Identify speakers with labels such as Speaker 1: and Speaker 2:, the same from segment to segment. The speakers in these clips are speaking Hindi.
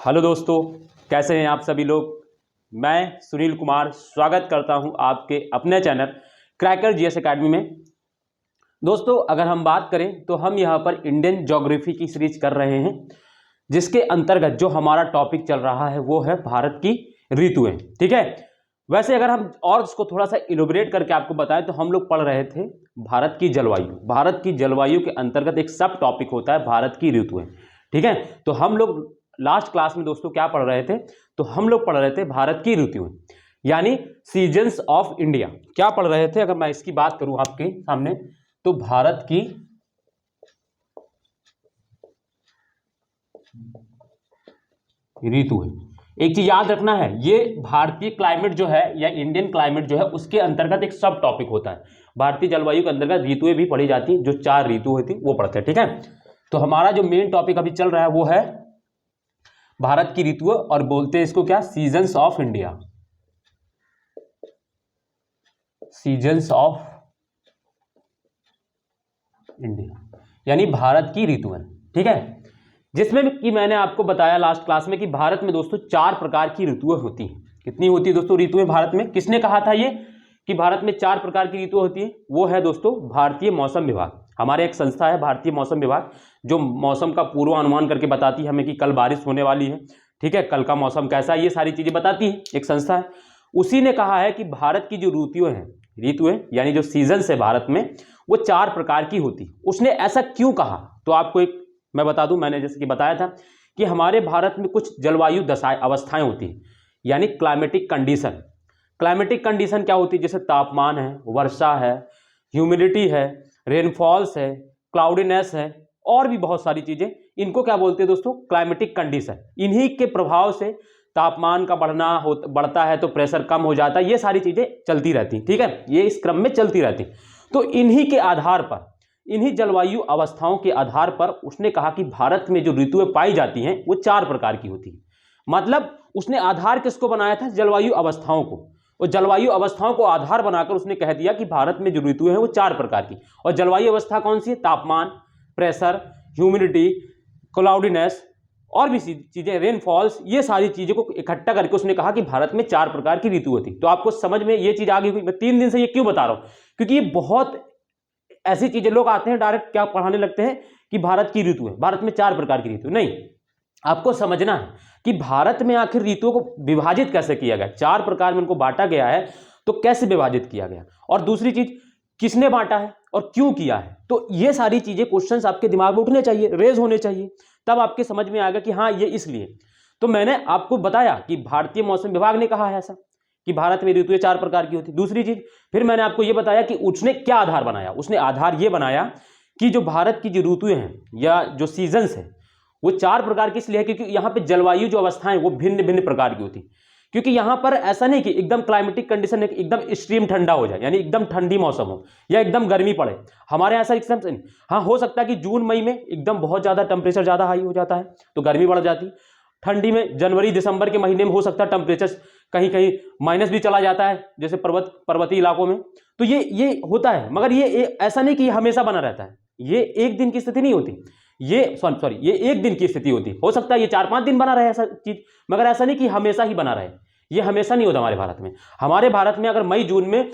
Speaker 1: हेलो दोस्तों, कैसे हैं आप सभी लोग। मैं सुनील कुमार स्वागत करता हूं आपके अपने चैनल क्रैकर जीएस एकेडमी में। दोस्तों, अगर हम बात करें तो हम यहां पर इंडियन ज्योग्राफी की सीरीज कर रहे हैं, जिसके अंतर्गत जो हमारा टॉपिक चल रहा है वो है भारत की ऋतुएं। ठीक है, वैसे अगर हम और उसको थोड़ा सा इलोबरेट करके आपको बताएं तो हम लोग पढ़ रहे थे भारत की जलवायु। भारत की जलवायु के अंतर्गत एक सब टॉपिक होता है भारत की ऋतुएं। ठीक है, तो हम लोग लास्ट क्लास में दोस्तों क्या पढ़ रहे थे, तो हम लोग पढ़ रहे थे भारत की ऋतुएं यानी सीजन्स ऑफ इंडिया। क्या पढ़ रहे थे, अगर मैं इसकी बात करूं आपके सामने तो भारत की ऋतु है। एक चीज याद रखना है, ये भारतीय क्लाइमेट जो है या इंडियन क्लाइमेट जो है उसके अंतर्गत एक सब टॉपिक होता है। भारतीय जलवायु के अंतर्गत ऋतुएं भी पढ़ी जाती हैं, जो 4 ऋतु होती वो पढ़ते हैं। ठीक है, तो हमारा जो मेन टॉपिक अभी चल रहा है वो है भारत की ऋतुएं, और बोलते हैं इसको क्या, seasons of India. Seasons of India यानी भारत की ऋतुएं। ठीक है, जिसमें कि मैंने आपको बताया लास्ट क्लास में कि भारत में दोस्तों 4 प्रकार की ऋतुएं होती हैं। कितनी होती है दोस्तों ऋतुएं भारत में? किसने कहा था ये कि भारत में 4 प्रकार की ऋतुएं होती है? वो है दोस्तों भारतीय मौसम विभाग। हमारे एक संस्था है भारतीय मौसम विभाग, जो मौसम का पूर्वानुमान करके बताती है हमें कि कल बारिश होने वाली है। ठीक है, कल का मौसम कैसा है, ये सारी चीजें बताती है, एक संस्था है। उसी ने कहा है कि भारत की जो ऋतुएं यानी जो सीजन है भारत में, वो 4 प्रकार की होती है। उसने ऐसा क्यों कहा, तो आपको एक मैं बता दूं, मैंने जैसे कि बताया था कि हमारे भारत में कुछ जलवायु दशाएं अवस्थाएं होती हैं, यानी क्लाइमेटिक कंडीशन। क्लाइमेटिक कंडीशन क्या होती है? जैसे तापमान है, वर्षा है, ह्यूमिडिटी है, रेनफॉल्स है, क्लाउडीनेस है, और भी बहुत सारी चीजें। इनको क्या बोलते हैं दोस्तों? Climatic condition. इन्हीं के प्रभाव से तापमान का बढ़ता है तो प्रेशर कम हो जाता है, ये सारी चीजें चलती रहती। ठीक है, ये इस क्रम में चलती रहती। तो इन्हीं के आधार पर, इन्हीं जलवायु अवस्थाओं के आधार पर उसने कहा कि भारत में जो ऋतुएं पाई जाती हैं वो 4 प्रकार की होती हैं। मतलब उसने आधार किसको बनाया था? जलवायु अवस्थाओं को। और जलवायु अवस्थाओं को आधार बनाकर उसने कह दिया कि भारत में जो ऋतुएं हैं वो 4 प्रकार की। और जलवायु अवस्था कौन सी है? तापमान, प्रेशर, ह्यूमिडिटी, क्लाउडीनेस और भी चीजें, रेनफॉल्स, ये सारी चीजों को इकट्ठा करके उसने कहा कि भारत में 4 प्रकार की ऋतु होती। तो आपको समझ में ये चीज आ गई हुई। मैं 3 दिन से ये क्यों बता रहा हूं, क्योंकि ये बहुत ऐसी चीजें, लोग आते हैं डायरेक्ट क्या पढ़ाने लगते हैं कि भारत की ऋतु है, भारत में 4 प्रकार की ऋतु। नहीं, आपको समझना है कि भारत में आखिर ऋतुओं को विभाजित कैसे किया गया। 4 प्रकार में उनको बांटा गया है, तो कैसे विभाजित किया गया, और दूसरी चीज किसने बांटा है और क्यों किया है। तो ये सारी चीजें, क्वेश्चंस आपके दिमाग में उठने चाहिए, रेज होने चाहिए, तब आपके समझ में आएगा कि हाँ ये इसलिए। तो मैंने आपको बताया कि भारतीय मौसम विभाग ने कहा है ऐसा कि भारत में ऋतुएं 4 प्रकार की होती। दूसरी चीज, फिर मैंने आपको यह बताया कि उसने क्या आधार बनाया। उसने आधार यह बनाया कि जो भारत की जो ऋतुएं हैं या जो सीजन्स हैं वो 4 प्रकार की इसलिए है क्योंकि यहाँ पे जलवायु जो अवस्थाएं वो भिन्न भिन्न प्रकार की होती। क्योंकि यहाँ पर ऐसा नहीं कि एकदम क्लाइमेटिक कंडीशन है कि एकदम एक्सट्रीम ठंडा हो जाए, यानी एकदम ठंडी मौसम हो या एकदम गर्मी पड़े। हमारे यहाँ ऐसा एकदम, हाँ हो सकता है कि जून मई में एकदम बहुत ज्यादा टेम्परेचर ज्यादा हाई हो जाता है तो गर्मी बढ़ जाती। ठंडी में जनवरी दिसंबर के महीने में हो सकता है टेम्परेचर कहीं कहीं माइनस भी चला जाता है, जैसे पर्वतीय इलाकों में। तो ये होता है, मगर ये ऐसा नहीं कि हमेशा बना रहता है। ये एक दिन की स्थिति नहीं होती, ये सॉरी ये एक दिन की स्थिति होती। हो सकता है ये 4-5 दिन बना रहे ऐसा चीज, मगर ऐसा नहीं कि हमेशा ही बना रहे। ये हमेशा नहीं होता हमारे भारत में। हमारे भारत में अगर मई जून में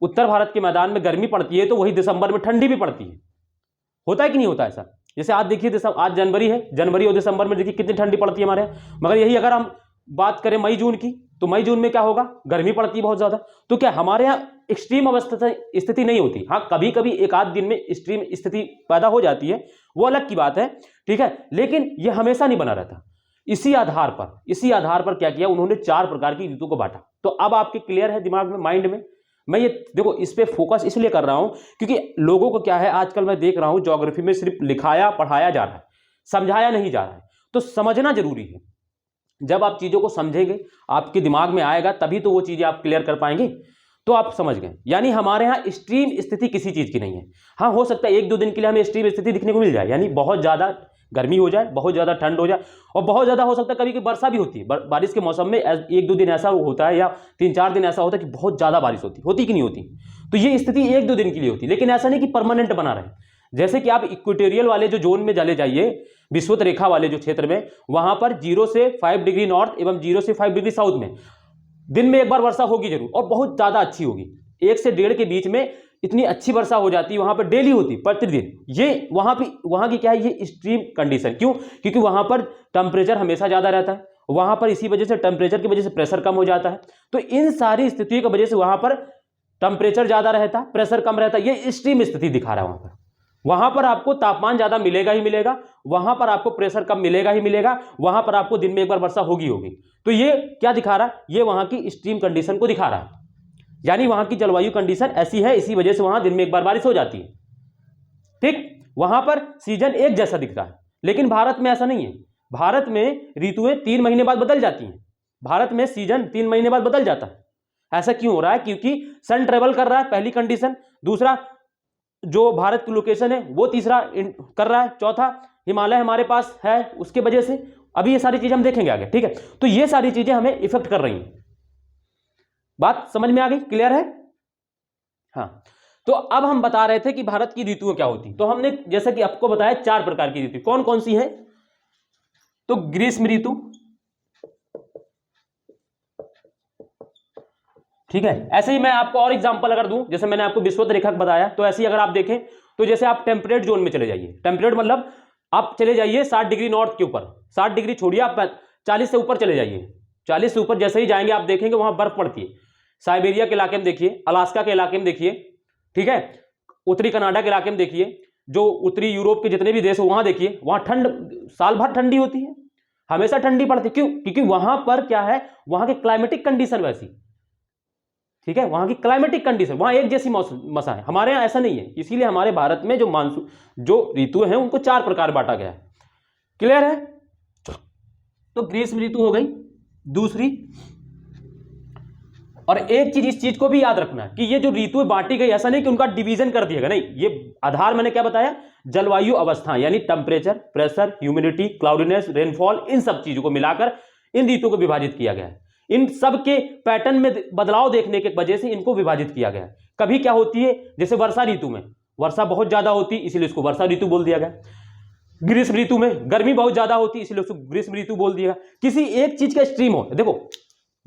Speaker 1: उत्तर भारत के मैदान में गर्मी पड़ती है तो वही दिसंबर में ठंडी भी पड़ती है। होता है कि नहीं होता ऐसा? जैसे आज देखिए, आज जनवरी है, जनवरी और दिसंबर में देखिए कितनी ठंडी पड़ती है हमारे यहाँ। मगर यही अगर हम बात करें मई जून की, तो मई जून में क्या होगा? गर्मी पड़ती है बहुत ज्यादा। तो क्या हमारे यहाँ एक्सट्रीम अवस्था स्थिति नहीं होती? हाँ, कभी कभी एक आध दिन में एक्सट्रीम स्थिति पैदा हो जाती है, वो अलग की बात है। ठीक है, लेकिन ये हमेशा नहीं बना रहता। इसी आधार पर क्या किया उन्होंने? 4 प्रकार की ऋतु को बांटा। तो अब आपके क्लियर है दिमाग में, माइंड में? मैं ये देखो, इस पे फोकस इसलिए कर रहा हूं क्योंकि लोगों को क्या है, आजकल मैं देख रहा हूं ज्योग्राफी में सिर्फ लिखाया पढ़ाया जा रहा है, समझाया नहीं जा रहा है। तो समझना जरूरी है। जब आप चीजों को समझेंगे, आपके दिमाग में आएगा, तभी तो वो चीजें आप क्लियर कर पाएंगे। तो आप समझ गए, यानी हमारे यहाँ एक्सट्रीम स्थिति किसी चीज की नहीं है। हाँ, हो सकता है 1-2 दिन के लिए हमें एक्सट्रीम स्थिति दिखने को मिल जाए, यानी बहुत ज्यादा गर्मी हो जाए, बहुत ज्यादा ठंड हो जाए, और बहुत ज्यादा हो सकता है कभी कभी वर्षा भी होती है। बारिश के मौसम में 1-2 दिन ऐसा होता है या 3-4 दिन ऐसा होता है कि बहुत ज्यादा बारिश होती कि नहीं होती। तो ये स्थिति 1-2 दिन के लिए होती, लेकिन ऐसा नहीं कि परमानेंट बना रहे। जैसे कि आप इक्वेटोरियल वाले जो जोन में चले जाइए, विषुवत रेखा वाले जो क्षेत्र में, वहां पर 0 से 5 डिग्री नॉर्थ एवं 0 से 5 डिग्री साउथ में दिन में एक बार वर्षा होगी जरूर, और बहुत ज्यादा अच्छी होगी। 1 से 1.5 के बीच में इतनी अच्छी वर्षा हो जाती है वहां पर, डेली होती प्रतिदिन। ये वहां की क्या है, ये एक्सट्रीम कंडीशन। क्यों? क्योंकि वहां पर टेम्परेचर हमेशा ज्यादा रहता है, वहां पर इसी वजह से टेम्परेचर की वजह से प्रेशर कम हो जाता है। तो इन सारी स्थितियों की वजह से वहां पर टेम्परेचर ज्यादा रहता, प्रेशर कम रहता, ये एक्सट्रीम स्थिति दिखा रहा है। वहां पर आपको तापमान ज्यादा मिलेगा ही मिलेगा, वहां पर आपको प्रेशर कम मिलेगा ही मिलेगा, वहां पर आपको दिन में एक बार वर्षा होगी होगी। तो ये क्या दिखा रहा है, ये वहां की एक्सट्रीम कंडीशन को दिखा रहा है, यानी वहां की जलवायु कंडीशन ऐसी है, इसी वजह से वहां दिन में एक बार बारिश हो जाती है। ठीक, वहां पर सीजन एक जैसा दिखता है, लेकिन भारत में ऐसा नहीं है। भारत में ऋतुएं 3 महीने बाद बदल जाती हैं, भारत में सीजन 3 महीने बाद बदल जाता है। ऐसा क्यों हो रहा है? क्योंकि सन ट्रेवल कर रहा है, पहली कंडीशन। दूसरा, जो भारत की लोकेशन है वो तीसरा कर रहा है। चौथा, हिमालय हमारे पास है, उसके वजह से। अभी ये सारी चीजें हम देखेंगे आगे, ठीक है। तो ये सारी चीजें हमें इफेक्ट कर रही हैं। बात समझ में आ गई? क्लियर है? हाँ, तो अब हम बता रहे थे कि भारत की ऋतुएं क्या होती। तो हमने जैसे कि आपको बताया 4 प्रकार की ऋतु। कौन कौन सी है? तो ग्रीष्म ऋतु, ठीक है। ऐसे ही मैं आपको और एग्जांपल अगर दूं, जैसे मैंने आपको विषुवत रेखा बताया, तो ऐसे ही अगर आप देखें तो जैसे आप टेम्परेट जोन में चले जाइए। टेम्परेट मतलब आप चले जाइए 60 डिग्री नॉर्थ के ऊपर, 60 डिग्री छोड़िए, आप 40 से ऊपर चले जाइए। 40 से ऊपर जैसे ही जाएंगे आप देखेंगे वहां बर्फ पड़ती है। साइबेरिया के इलाके में देखिए, अलास्का के इलाके में देखिए, ठीक है, उत्तरी कनाडा के इलाके में देखिए, जो उत्तरी यूरोप के जितने भी देश हो वहां देखिए, वहां ठंड साल भर ठंडी होती है, हमेशा ठंडी पड़ती है। क्यों? क्योंकि वहां पर क्या है, वहां की क्लाइमेटिक कंडीशन वैसी, ठीक है, वहां की क्लाइमेटिक कंडीशन, वहां एक जैसी मौसम है। हमारे यहाँ ऐसा नहीं है, इसीलिए हमारे भारत में जो मानसून जो ऋतु है उनको 4 प्रकार बांटा गया है। क्लियर है? तो ग्रीष्म ऋतु हो गई दूसरी। और एक चीज, इस चीज को भी याद रखना है कि ये जो ऋतुएं बांटी गई, ऐसा नहीं कि उनका डिवीजन कर दिया गया, नहीं। ये आधार मैंने क्या बताया, जलवायु अवस्था, यानी temperature, pressure, humidity, cloudiness, rainfall, इन सब चीजों को मिलाकर इन ऋतुओं को विभाजित किया गया है। इन सब के पैटर्न में बदलाव देखने की वजह से इनको विभाजित किया गया है। कभी क्या होती है, जैसे वर्षा ऋतु में वर्षा बहुत ज्यादा होती है, इसीलिए इसको वर्षा ऋतु बोल दिया गया। ग्रीष्म ऋतु में गर्मी बहुत ज्यादा होती है, इसलिए उसको ग्रीष्म ऋतु बोल दिया। किसी एक चीज का एक्सट्रीम हो, देखो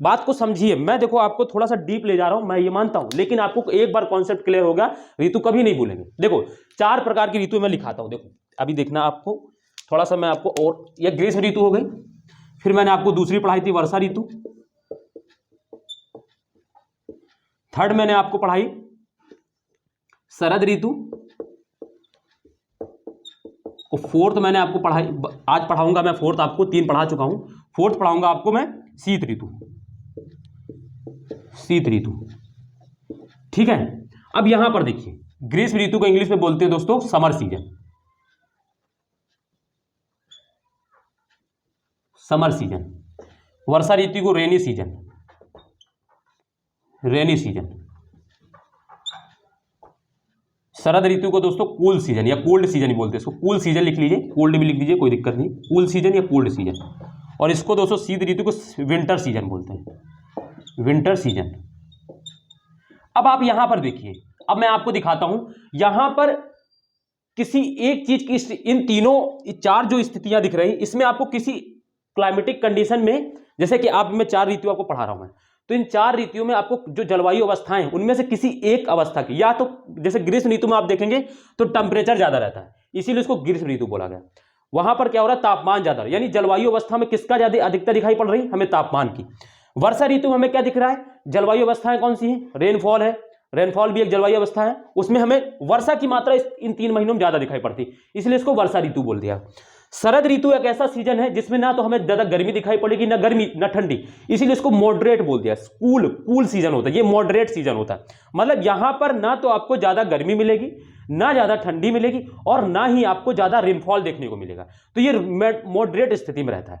Speaker 1: बात को समझिए, मैं देखो आपको थोड़ा सा डीप ले जा रहा हूं, मैं ये मानता हूं, लेकिन आपको एक बार कॉन्सेप्ट क्लियर होगा, ऋतु कभी नहीं भूलेंगे। देखो 4 प्रकार की ऋतु मैं लिखाता हूं, देखो अभी देखना आपको थोड़ा सा, मैं आपको, और ये ग्रीष्म ऋतु हो गई, फिर मैंने आपको दूसरी पढ़ाई थी वर्षा ऋतु, थर्ड मैंने आपको पढ़ाई शरद ऋतु, और फोर्थ मैंने आपको पढ़ाई, आज पढ़ाऊंगा मैं फोर्थ, आपको 3 पढ़ा चुका हूं, फोर्थ पढ़ाऊंगा आपको मैं शीत ऋतु, शीत ऋतु, ठीक है। अब यहां पर देखिए, ग्रीष्म ऋतु को इंग्लिश में बोलते हैं दोस्तों समर सीजन, समर सीजन। वर्षा ऋतु को रेनी सीजन, रेनी सीजन। शरद ऋतु को दोस्तों कूल सीजन या कोल्ड सीजन ही बोलते हैं, इसको कूल सीजन लिख लीजिए, कोल्ड भी लिख लीजिए, कोई दिक्कत नहीं, कूल सीजन या कोल्ड सीजन। और इसको दोस्तों शीत ऋतु को विंटर सीजन बोलते हैं, विंटर सीजन। अब आप यहां पर देखिए, अब मैं आपको दिखाता हूं, यहां पर किसी एक चीज की, इन तीनों 4 जो स्थितियां दिख रही, इसमें आपको किसी क्लाइमेटिक कंडीशन में, जैसे कि आप मैं 4 ऋतु आपको पढ़ा रहा हूं मैं, तो इन 4 ऋतुओं में आपको जो जलवायु अवस्थाएं, उनमें से किसी एक अवस्था की, या तो जैसे ग्रीष्म ऋतु में आप देखेंगे तो टेम्परेचर ज्यादा रहता है, इसीलिए इसको ग्रीष्म ऋतु बोला गया। वहां पर क्या हो रहा है, तापमान ज्यादा, यानी जलवायु अवस्था में किसका ज्यादा अधिकता दिखाई पड़ रही, हमें तापमान की। वर्षा ऋतु में हमें क्या दिख रहा है, जलवायु अवस्थाएं कौन सी है, रेनफॉल है, रेनफॉल भी एक जलवायु अवस्था है, उसमें हमें वर्षा की मात्रा इन 3 महीनों में ज्यादा दिखाई पड़ती, इसलिए इसको वर्षा ऋतु बोल दिया। शरद ऋतु एक ऐसा सीजन है जिसमें ना तो हमें ज्यादा गर्मी दिखाई पड़ेगी, ना गर्मी ना ठंडी, इसीलिए इसको मॉडरेट बोल दिया। कूल सीजन होता है, ये मॉडरेट सीजन होता है, मतलब यहां पर ना तो आपको ज्यादा गर्मी मिलेगी, ना ज्यादा ठंडी मिलेगी, और ना ही आपको ज्यादा रेनफॉल देखने को मिलेगा। तो ये मॉडरेट स्थिति में रहता है।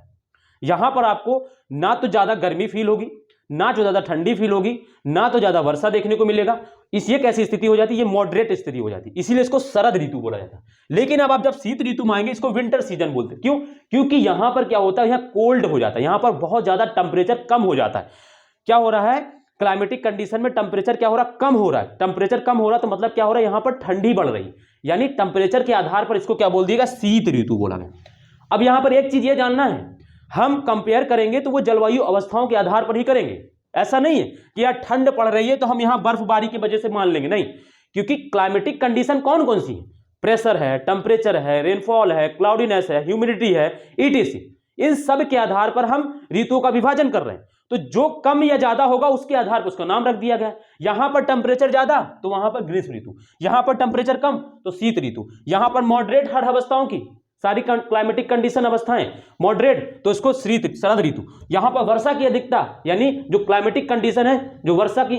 Speaker 1: यहां पर आपको ना तो ज्यादा गर्मी फील होगी, ना तो ज्यादा ठंडी फील होगी, ना तो ज्यादा वर्षा देखने को मिलेगा। ये कैसी स्थिति हो जाती है, ये मॉडरेट स्थिति हो जाती है, इसीलिए इसको शरद ऋतु बोला जाता है। लेकिन अब आप जब शीत ऋतु में आएंगे, इसको विंटर सीजन बोलते हैं। क्यों? क्योंकि यहां पर क्या होता है, यहां कोल्ड हो जाता है, यहां पर बहुत ज्यादा टेम्परेचर कम हो जाता है। क्या हो रहा है, क्लाइमेटिक कंडीशन में टेम्परेचर क्या हो रहा है, कम हो रहा है। टेम्परेचर कम हो रहा है तो मतलब क्या हो रहा है, यहां पर ठंडी बढ़ रही, यानी टेम्परेचर के आधार पर इसको क्या बोल दिएगा, शीत ऋतु बोला गया। अब यहां पर एक चीज ये जानना है, हम कंपेयर करेंगे तो वो जलवायु अवस्थाओं के आधार पर ही करेंगे। ऐसा नहीं है कि यार ठंड पड़ रही है तो हम यहां बर्फबारी की वजह से मान लेंगे, नहीं, क्योंकि क्लाइमेटिक कंडीशन कौन कौन सी है, प्रेशर है, टेम्परेचर है, रेनफॉल है, क्लाउडीनेस है, ह्यूमिडिटी है, ईटीसी, इन सब के आधार पर हम ऋतुओं का विभाजन कर रहे हैं। तो जो कम या ज्यादा होगा उसके आधार पर उसका नाम रख दिया गया। यहां पर टेम्परेचर ज्यादा तो वहां पर ग्रीष्म ऋतु, यहां पर टेम्परेचर कम तो शीत ऋतु, यहां पर मॉडरेट हर अवस्थाओं की सारी क्लाइमेटिक कंडीशन अवस्थाएं मॉडरेट तो इसको शरद ऋतु। यहां पर वर्षा की अधिकता यानी जो क्लाइमेटिक कंडीशन है, जो वर्षा की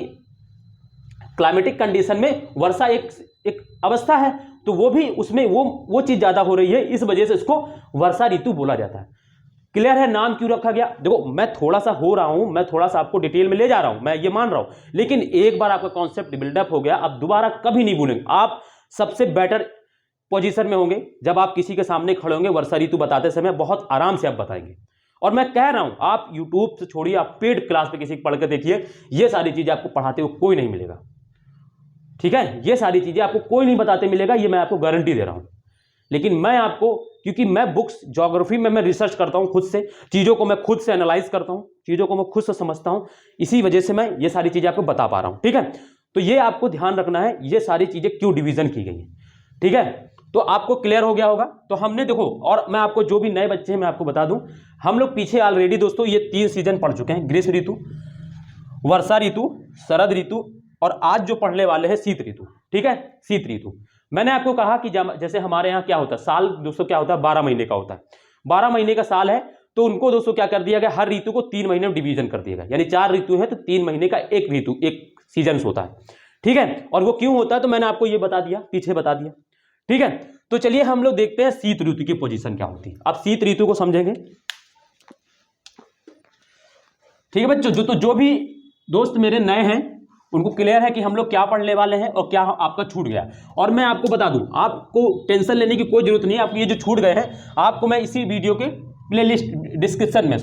Speaker 1: क्लाइमेटिक कंडीशन में वर्षा एक अवस्था है तो वो भी उसमें वो चीज ज्यादा हो रही है, इस वजह से इसको वर्षा ऋतु बोला जाता है। क्लियर है नाम क्यों रखा गया? देखो मैं थोड़ा सा हो रहा हूं, मैं थोड़ा सा आपको डिटेल में ले जा रहा हूं, मैं ये मान रहा हूं, लेकिन एक बार आपका कॉन्सेप्ट बिल्डअप हो गया, अब दोबारा कभी नहीं भूलेंगे। आप सबसे बेटर पोजीशन में होंगे जब आप किसी के सामने खड़े होंगे, वर्षा ऋतु बताते समय बहुत आराम से आप बताएंगे। और मैं कह रहा हूं आप यूट्यूब से छोड़िए, आप पेड क्लास पे किसी पढ़ के देखिए, ये सारी चीजें आपको पढ़ाते हुए कोई नहीं मिलेगा। ठीक है, ये सारी चीजें आपको कोई नहीं बताते मिलेगा, ये मैं आपको गारंटी दे रहा हूं। लेकिन मैं आपको, क्योंकि मैं बुक्स ज्योग्राफी में मैं रिसर्च करता हूं खुद से, चीजों को मैं खुद से एनालाइज करता हूं, चीजों को मैं खुद से समझता हूं, इसी वजह से मैं ये सारी चीजें आपको बता पा रहा हूं। ठीक है, तो ये आपको ध्यान रखना है ये सारी चीजें क्यों डिवीजन की गई है। ठीक है, तो आपको क्लियर हो गया होगा। तो हमने देखो, और मैं आपको जो भी नए बच्चे हैं मैं आपको बता दूं, हम लोग पीछे ऑलरेडी दोस्तों ये 3 सीजन पढ़ चुके हैं, ग्रीष्म ऋतु, वर्षा ऋतु, शरद ऋतु, और आज जो पढ़ने वाले हैं शीत ऋतु। ठीक है, शीत ऋतु। मैंने आपको कहा कि जैसे हमारे यहाँ क्या होता है, साल दोस्तों क्या होता है, 12 महीने का होता है, 12 महीने का साल है, तो उनको दोस्तों क्या कर दिया गया, हर ऋतु को 3 महीने में डिवीजन कर दिया गया, यानी 4 ऋतु है तो 3 महीने का एक ऋतु, एक सीजन होता है। ठीक है, और वो क्यों होता है तो मैंने आपको ये बता दिया, पीछे बता दिया। ठीक है, तो चलिए हम लोग देखते हैं शीत ऋतु की पोजीशन क्या होती है। अब शीत ऋतु को समझेंगे। ठीक है बच्चों, जो भी दोस्त मेरे नए हैं उनको क्लियर है कि हम लोग क्या पढ़ने वाले हैं और क्या आपका छूट गया। और मैं आपको बता दूं, आपको टेंशन लेने की कोई जरूरत नहीं है, आपको ये जो छूट गए हैं आपको मैं इसी वीडियो के प्लेलिस्ट डिस्क्रिप्शन में,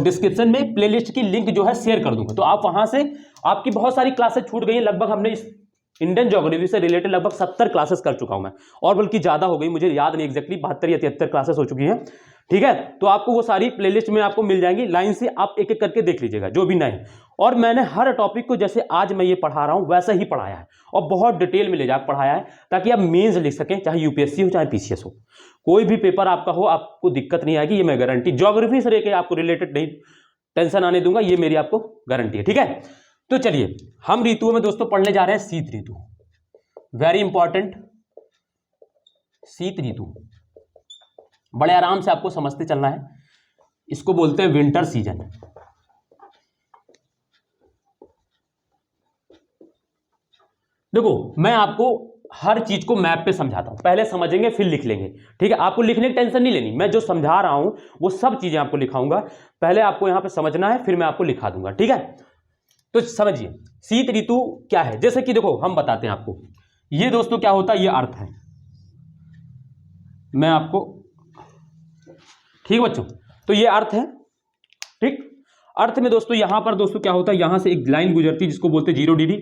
Speaker 1: डिस्क्रिप्शन में प्लेलिस्ट की लिंक जो है शेयर कर दूंगा, तो आप वहां से, आपकी बहुत सारी क्लासेस छूट गई हैं, लगभग हमने इस इंडियन ज्योग्राफी से रिलेटेड लगभग 70 क्लासेस कर चुका हूं मैं, और बल्कि ज्यादा हो गई, मुझे याद नहीं एग्जैक्टली, 72 या 73 क्लासेस हो चुकी हैं। ठीक है, तो आपको वो सारी प्लेलिस्ट में आपको मिल जाएंगी, लाइन से आप एक एक करके देख लीजिएगा जो भी नए हैं। और मैंने हर टॉपिक को जैसे आज मैं ये पढ़ा रहा हूं वैसा ही पढ़ाया है, और बहुत डिटेल में ले जाकर पढ़ाया है, ताकि आप मेंस लिख सकें, चाहे यूपीएससी हो चाहे पीसीएस हो, कोई भी पेपर आपका हो आपको दिक्कत नहीं आएगी, ये मैं गारंटी, ज्योग्राफी से लेकर आपको रिलेटेड नहीं टेंशन आने दूंगा, ये मेरी आपको गारंटी है। ठीक है, तो चलिए हम ऋतुओं में दोस्तों पढ़ने जा रहे हैं शीत ऋतु, वेरी इंपॉर्टेंट, शीत ऋतु बड़े आराम से आपको समझते चलना है। इसको बोलते हैं विंटर सीजन। देखो मैं आपको हर चीज को मैप पे समझाता हूं, पहले समझेंगे फिर लिख लेंगे। ठीक है, आपको लिखने की टेंशन नहीं लेनी, मैं जो समझा रहा हूं वो सब चीजें आपको लिखाऊंगा, पहले आपको यहां पे समझना है फिर मैं आपको लिखा दूंगा। ठीक है, तो समझिए शीत ऋतु क्या है। जैसे कि देखो हम बताते हैं आपको, ये दोस्तों क्या होता है, ये अर्थ है, मैं आपको, ठीक बच्चों, तो ये अर्थ है। ठीक, अर्थ में दोस्तों यहां पर दोस्तों क्या होता है, यहां से एक लाइन गुजरती है जिसको बोलते हैं 0 डिग्री,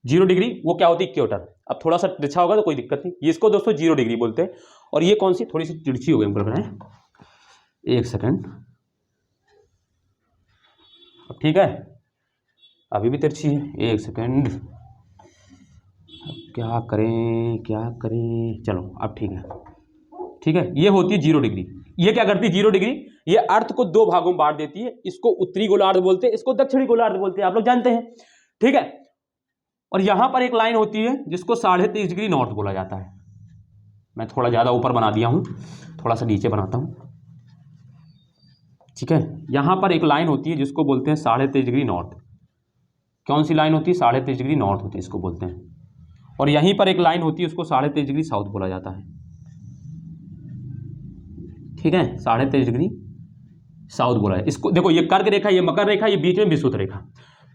Speaker 1: 0 डिग्री वो क्या होती है, इक्वेटर। अब थोड़ा सा तिरछा होगा तो कोई दिक्कत नहीं, ये इसको दोस्तों 0 डिग्री बोलते हैं। और ये कौन सी, थोड़ी सी तिरछी हो गई हमको लग रहा है, एक सेकंड, ठीक है, अभी भी तिरछी है, एक सेकंड, क्या करें, चलो अब ठीक है। ठीक है, ये होती है 0 डिग्री, ये क्या करती है 0 डिग्री, ये अर्थ को 2 भागों में बांट देती है, इसको उत्तरी गोलार्ध बोलते हैं, इसको दक्षिणी गोलार्ध बोलते हैं, आप लोग जानते हैं। ठीक है, और यहां पर एक लाइन होती है जिसको 23.5 डिग्री नॉर्थ बोला जाता है। मैं थोड़ा ज्यादा ऊपर बना दिया हूं, थोड़ा सा नीचे बनाता हूं। ठीक है, यहां पर एक लाइन होती है जिसको बोलते हैं 23.5 डिग्री नॉर्थ। कौन सी लाइन होती है, 23.5 डिग्री नॉर्थ होती है, इसको बोलते हैं। और यहीं पर एक लाइन होती है उसको 23.5 डिग्री साउथ बोला जाता है। ठीक है, 23.5 डिग्री साउथ बोला है इसको। देखो ये कर्क रेखा, ये मकर रेखा, ये बीच में विषुवत रेखा,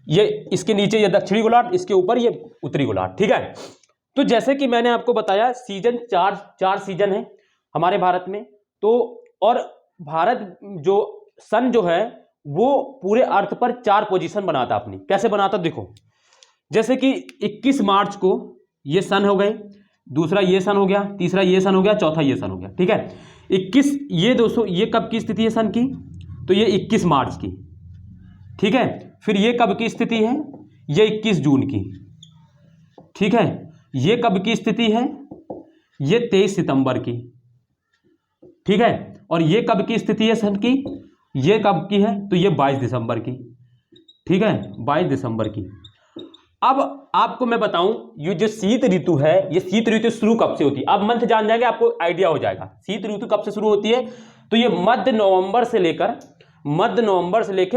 Speaker 1: ये इसके नीचे ये दक्षिणी गोलार्ध, इसके ऊपर ये उत्तरी गोलार्ध। ठीक है, तो जैसे कि मैंने आपको बताया सीजन चार सीजन है हमारे भारत में। तो और भारत जो सन जो है वो पूरे अर्थ पर 4 पोजीशन बनाता अपनी। कैसे बनाता देखो, जैसे कि 21 मार्च को ये सन हो गए, दूसरा ये सन हो गया, तीसरा ये सन हो गया, चौथा ये सन हो गया, ठीक है। 21 ये दोस्तों ये कब की स्थिति है सन की, तो ये 21 मार्च की, ठीक है। फिर ये कब की स्थिति है, ये 21 जून की, ठीक है। ये कब की स्थिति है, ये 23 सितंबर की, ठीक है। और ये कब की स्थिति है सन की, ये कब की है, तो ये 22 दिसंबर की, ठीक है, 22 दिसंबर की। अब आपको मैं बताऊं, ये जो शीत ऋतु है, ये शीत ऋतु शुरू कब से होती है, अब मंथ जान जाएंगे आपको आइडिया हो जाएगा। शीत ऋतु कब से शुरू होती है, तो ये मध्य नवंबर से लेकर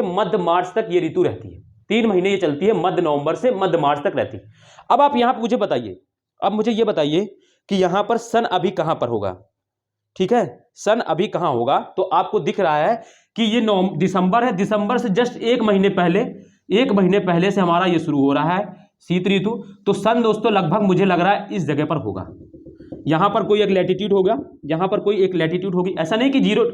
Speaker 1: मध्य मार्च तक ये ऋतु रहती है। 3 महीने ये चलती है, मध्य नवंबर से मध्य मार्च तक रहती है। अब आप यहां पर मुझे बताइए, अब मुझे ये बताइए कि यहां पर सन अभी कहां पर होगा, ठीक है, सन अभी कहां होगा। तो आपको दिख रहा है कि ये दिसंबर है, दिसंबर से जस्ट 1 महीने पहले से हमारा ये शुरू हो रहा है शीत ऋतु। तो सन दोस्तों लगभग मुझे लग रहा है इस जगह पर होगा। यहां पर कोई एक लैटिट्यूड होगा, यहां पर कोई एक लैटिट्यूड होगी। ऐसा नहीं कि 0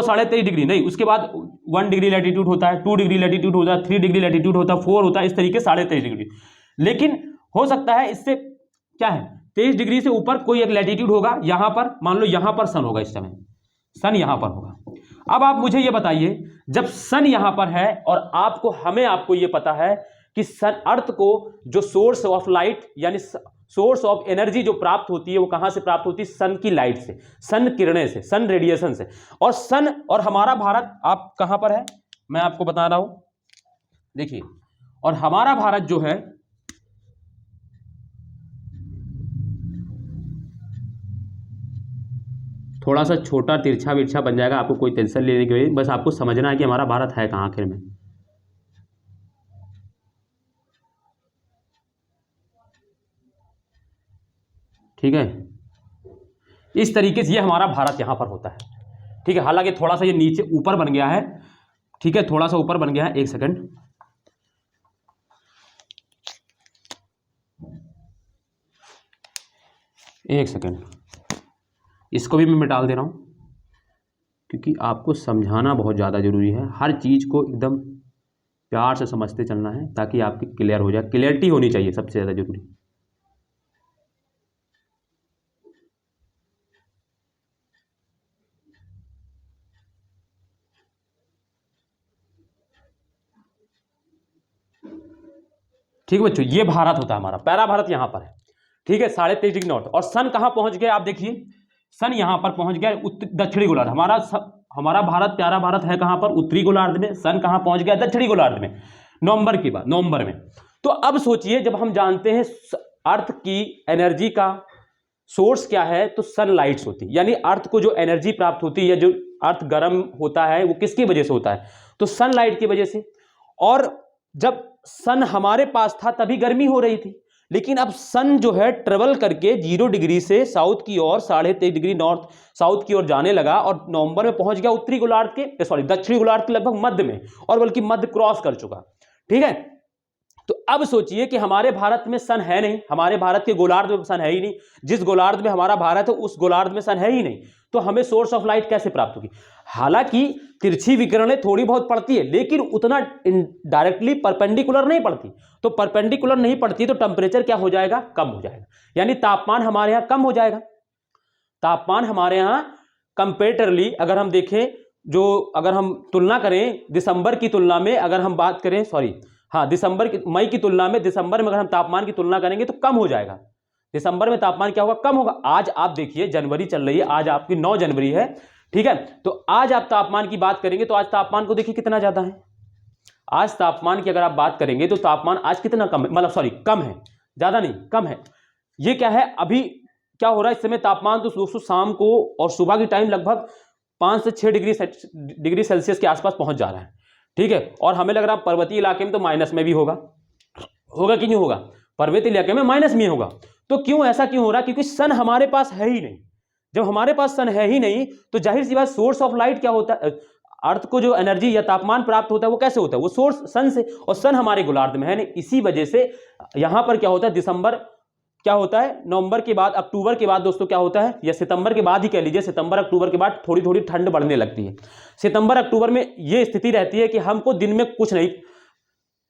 Speaker 1: 23.5 डिग्री नहीं, उसके बाद 1 डिग्री लैटिट्यूड होता है, 2 डिग्री लैटिट्यूड होता है, 3 डिग्री लैटिट्यूड होता है, 4 होता है, इस तरीके 23.5 डिग्री। लेकिन हो सकता है इससे क्या है 23 डिग्री से ऊपर कोई एक लैटिट्यूड होगा। यहां पर मान लो यहां पर सन होगा, इस समय सन यहां पर होगा। अब आप मुझे ये बताइए, जब सन यहां पर है और आपको ये पता है कि सन अर्थ को जो सोर्स ऑफ लाइट यानी सोर्स ऑफ एनर्जी जो प्राप्त होती है वो कहां से प्राप्त होती है, सन की लाइट से, सन किरणें से, सन रेडिएशन से। और सन और हमारा भारत आप कहां पर है मैं आपको बता रहा हूं, देखिए। और हमारा भारत जो है थोड़ा सा छोटा तिरछा विरछा बन जाएगा, आपको कोई टेंशन लेने की वजह, बस आपको समझना है कि हमारा भारत है कहां आखिर में। ठीक है, इस तरीके से ये हमारा भारत यहां पर होता है, ठीक है। हालांकि थोड़ा सा ये नीचे ऊपर बन गया है, ठीक है, थोड़ा सा ऊपर बन गया है। एक सेकंड, इसको भी मैं मिटा दे रहा हूं क्योंकि आपको समझाना बहुत ज़्यादा जरूरी है। हर चीज़ को एकदम प्यार से समझते चलना है ताकि आपकी क्लियर हो जाए। क्लियरिटी होनी चाहिए सबसे ज़्यादा जरूरी। ठीक है बच्चों, ये भारत होता है हमारा, पैरा भारत यहां पर है, ठीक है, 23.5 डिग्री नॉर्थ। और सन कहां पहुंच गया आप देखिए, सन यहां पर पहुंच गया दक्षिणी गोलार्ध। हमारा भारत, प्यारा भारत है कहां पर, उत्तरी गोलार्ध में। सन कहां पहुंच गया, दक्षिणी गोलार्ध में, नवंबर की बात, नवंबर में। तो अब सोचिए, जब हम जानते हैं अर्थ की एनर्जी का सोर्स क्या है, तो सनलाइट्स होती है, यानी अर्थ को जो एनर्जी प्राप्त होती है, जो अर्थ गर्म होता है वो किसकी वजह से होता है, तो सनलाइट की वजह से। और जब सन हमारे पास था तभी गर्मी हो रही थी, लेकिन अब सन जो है ट्रेवल करके 0 डिग्री से साउथ की ओर 23.5 डिग्री नॉर्थ साउथ की ओर जाने लगा और नवंबर में पहुंच गया उत्तरी गोलार्ध के, सॉरी, दक्षिणी गोलार्ध के लगभग मध्य में, और बल्कि मध्य क्रॉस कर चुका, ठीक है। तो अब सोचिए कि हमारे भारत में सन है नहीं, हमारे भारत के गोलार्ध में सन है ही नहीं, जिस गोलार्ध में हमारा भारत है उस गोलार्ध में सन है ही नहीं, तो हमें सोर्स ऑफ लाइट कैसे प्राप्त होगी। हालांकि तिरछी विकिरणें थोड़ी बहुत पड़ती है, लेकिन उतना डायरेक्टली परपेंडिकुलर नहीं पड़ती। तो परपेंडिकुलर नहीं पड़ती तो टेम्परेचर क्या हो जाएगा, कम हो जाएगा, यानी तापमान हमारे यहां कम हो जाएगा। तापमान हमारे यहां कंपेरेटिवली अगर हम देखें, जो अगर हम तुलना करें दिसंबर की तुलना में, अगर हम बात करें, सॉरी हाँ, मई की तुलना में दिसंबर में अगर हम तापमान की तुलना करेंगे तो कम हो जाएगा। दिसंबर में तापमान क्या होगा, कम होगा। आज आप देखिए, जनवरी चल रही है, आज आपकी 9 जनवरी है, ठीक है। तो आज आप तापमान की बात करेंगे तो आज तापमान को देखिए कितना ज्यादा है। आज तापमान की अगर आप बात करेंगे तो तापमान आज कितना कम है, मतलब सॉरी कम है, ज्यादा नहीं, कम है। ये क्या है, अभी क्या हो रहा है इस समय तापमान, तो दोस्तों शाम को और सुबह की टाइम लगभग 5 से 6 डिग्री सेल्सियस के आसपास पहुंच जा रहा है, ठीक है। और हमें लग रहा है पर्वतीय इलाके में तो माइनस में भी होगा कि नहीं होगा, पर्वतीय इलाके में माइनस में होगा। तो क्यों, ऐसा क्यों हो रहा है, क्योंकि सन हमारे पास है ही नहीं। जब हमारे पास सन है ही नहीं तो जाहिर सी बात, सोर्स ऑफ लाइट क्या होता है, अर्थ को जो एनर्जी या तापमान प्राप्त होता है वो कैसे होता है, वो सोर्स सन से, और सन हमारे गोलार्ध में है नहीं। इसी वजह से यहां पर क्या होता है, दिसंबर क्या होता है, नवंबर के बाद, अक्टूबर के बाद दोस्तों क्या होता है, या सितंबर के बाद ही कह लीजिए, सितंबर अक्टूबर के बाद थोड़ी थोड़ी ठंड बढ़ने लगती है। सितंबर अक्टूबर में ये स्थिति रहती है कि हमको दिन में कुछ नहीं,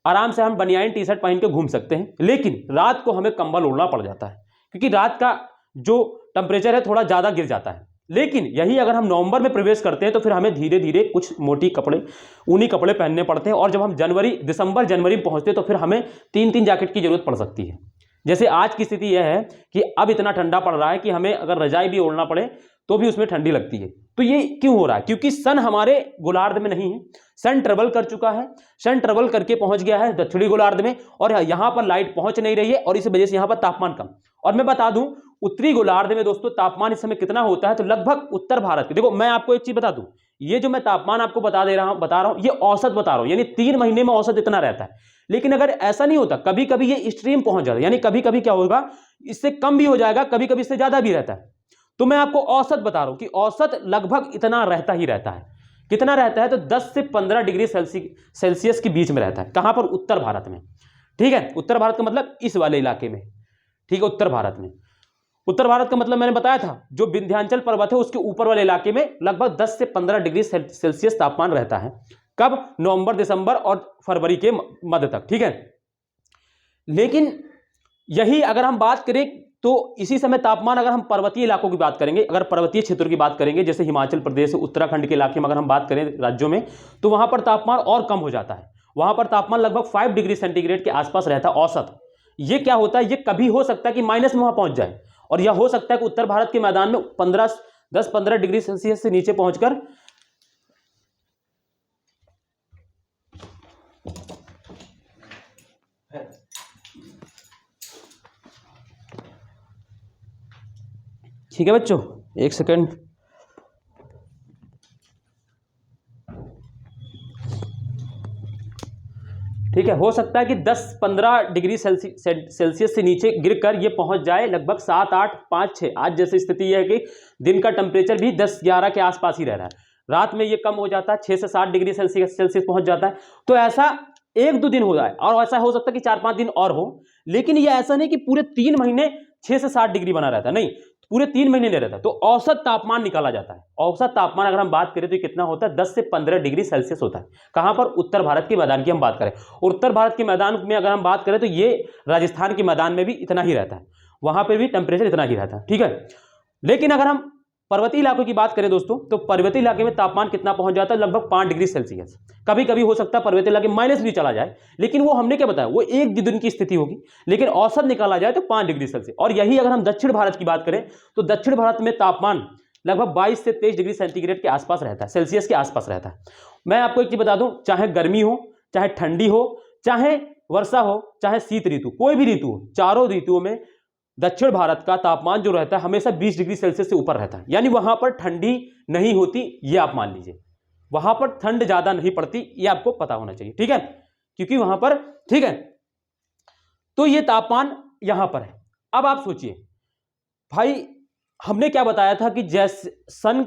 Speaker 1: आराम से हम बनियान टी शर्ट पहन के घूम सकते हैं, लेकिन रात को हमें कंबल ओढ़ना पड़ जाता है, क्योंकि रात का जो टेम्परेचर है थोड़ा ज़्यादा गिर जाता है। लेकिन यही अगर हम नवंबर में प्रवेश करते हैं तो फिर हमें धीरे धीरे कुछ मोटी कपड़े, ऊनी कपड़े पहनने पड़ते हैं, और जब हम दिसंबर जनवरी में पहुंचते हैं तो फिर हमें 3-3 जैकेट की जरूरत पड़ सकती है। जैसे आज की स्थिति यह है कि अब इतना ठंडा पड़ रहा है कि हमें अगर रजाई भी ओढ़ना पड़े तो भी उसमें ठंडी लगती है। तो ये क्यों हो रहा है, क्योंकि सन हमारे गोलार्ध में नहीं है, सन ट्रेवल कर चुका है, सन ट्रेवल करके पहुंच गया है दक्षिणी गोलार्ध में, और यहां पर लाइट पहुंच नहीं रही है, और इस वजह से यहां पर तापमान कम। और मैं बता दूं उत्तरी गोलार्ध में दोस्तों तापमान इस समय कितना होता है, तो लगभग उत्तर भारत के, देखो मैं आपको एक चीज बता दूं, ये जो मैं तापमान आपको बता रहा हूं ये औसत बता रहा हूं, यानी 3 महीने में औसत इतना रहता है। लेकिन अगर ऐसा नहीं होता, कभी कभी ये एक्सट्रीम पहुंच जाता है, यानी कभी कभी क्या होगा, इससे कम भी हो जाएगा, कभी कभी इससे ज्यादा भी रहता है। तो मैं आपको औसत बता रहा हूं कि औसत लगभग इतना रहता ही रहता है। कितना रहता है, तो 10 से 15 डिग्री सेल्सियस के बीच में रहता है। कहां पर, उत्तर भारत में, ठीक है, उत्तर भारत का मतलब इस वाले इलाके में, ठीक है, उत्तर भारत में। उत्तर भारत का मतलब मैंने बताया था, जो विंध्याचल पर्वत है उसके ऊपर वाले इलाके में लगभग 10 से 15 डिग्री सेल्सियस तापमान रहता है। कब, नवंबर, दिसंबर और फरवरी के मध्य तक, ठीक है। लेकिन यही अगर हम बात करें तो इसी समय तापमान, अगर हम पर्वतीय इलाकों की बात करेंगे, अगर पर्वतीय क्षेत्रों की बात करेंगे, जैसे हिमाचल प्रदेश, उत्तराखंड के इलाके में अगर हम बात करें राज्यों में, तो वहां पर तापमान और कम हो जाता है। वहां पर तापमान लगभग 5 डिग्री सेंटीग्रेड के आसपास रहता है औसत। ये क्या होता है, ये कभी हो सकता है कि माइनस में वहां पहुंच जाए, और यह हो सकता है कि उत्तर भारत के मैदान में 10-15 डिग्री सेल्सियस से नीचे पहुंचकर ठीक है बच्चों, एक सेकंड, ठीक है, हो सकता है कि 10-15 डिग्री सेल्सियस से नीचे गिरकर ये पहुंच जाए लगभग 7, 8, 5, 6। आज जैसी स्थिति यह है कि दिन का टेम्परेचर भी 10-11 के आसपास ही रह रहा है, रात में ये कम हो जाता है, 6 से 7 डिग्री सेल्सियस पहुंच जाता है। तो ऐसा 1-2 दिन हो जाए, और ऐसा हो सकता है कि 4-5 दिन और हो, लेकिन ये ऐसा नहीं कि पूरे 3 महीने 6 से 7 डिग्री बना रहता है, नहीं, पूरे 3 महीने नहीं रहता। तो औसत तापमान निकाला जाता है। औसत तापमान अगर हम बात करें तो कितना होता है, 10 से 15 डिग्री सेल्सियस होता है। कहां पर, उत्तर भारत के मैदान की हम बात करें, उत्तर भारत के मैदान में अगर हम बात करें तो ये राजस्थान के मैदान में भी इतना ही रहता है, वहां पर भी टेम्परेचर इतना ही रहता है, ठीक है। लेकिन अगर हम पर्वतीय इलाकों की बात करें दोस्तों, तो पर्वतीय इलाके में तापमान कितना पहुंच जाता है, लगभग 5 डिग्री सेल्सियस। कभी कभी हो सकता है पर्वतीय इलाके माइनस भी चला जाए, लेकिन वो हमने क्या बताया, वो 1 दिन की स्थिति होगी, लेकिन औसत निकाला जाए तो 5 डिग्री सेल्सियस। और यही अगर हम दक्षिण भारत की बात करें तो दक्षिण भारत में तापमान लगभग 22 से 23 डिग्री सेंटीग्रेड के आसपास रहता है, सेल्सियस के आसपास रहता है। मैं आपको एक चीज बता दूं, चाहे गर्मी हो, चाहे ठंडी हो, चाहे वर्षा हो, चाहे शीत ऋतु, कोई भी ऋतु हो, चारों ऋतुओं में दक्षिण भारत का तापमान जो रहता है हमेशा 20 डिग्री सेल्सियस से ऊपर रहता है, यानी वहां पर ठंडी नहीं होती, ये आप मान लीजिए, वहां पर ठंड ज्यादा नहीं पड़ती, ये आपको पता होना चाहिए, ठीक है, क्योंकि वहां पर, ठीक है। तो ये तापमान यहां पर है। अब आप सोचिए भाई, हमने क्या बताया था कि जैसे सन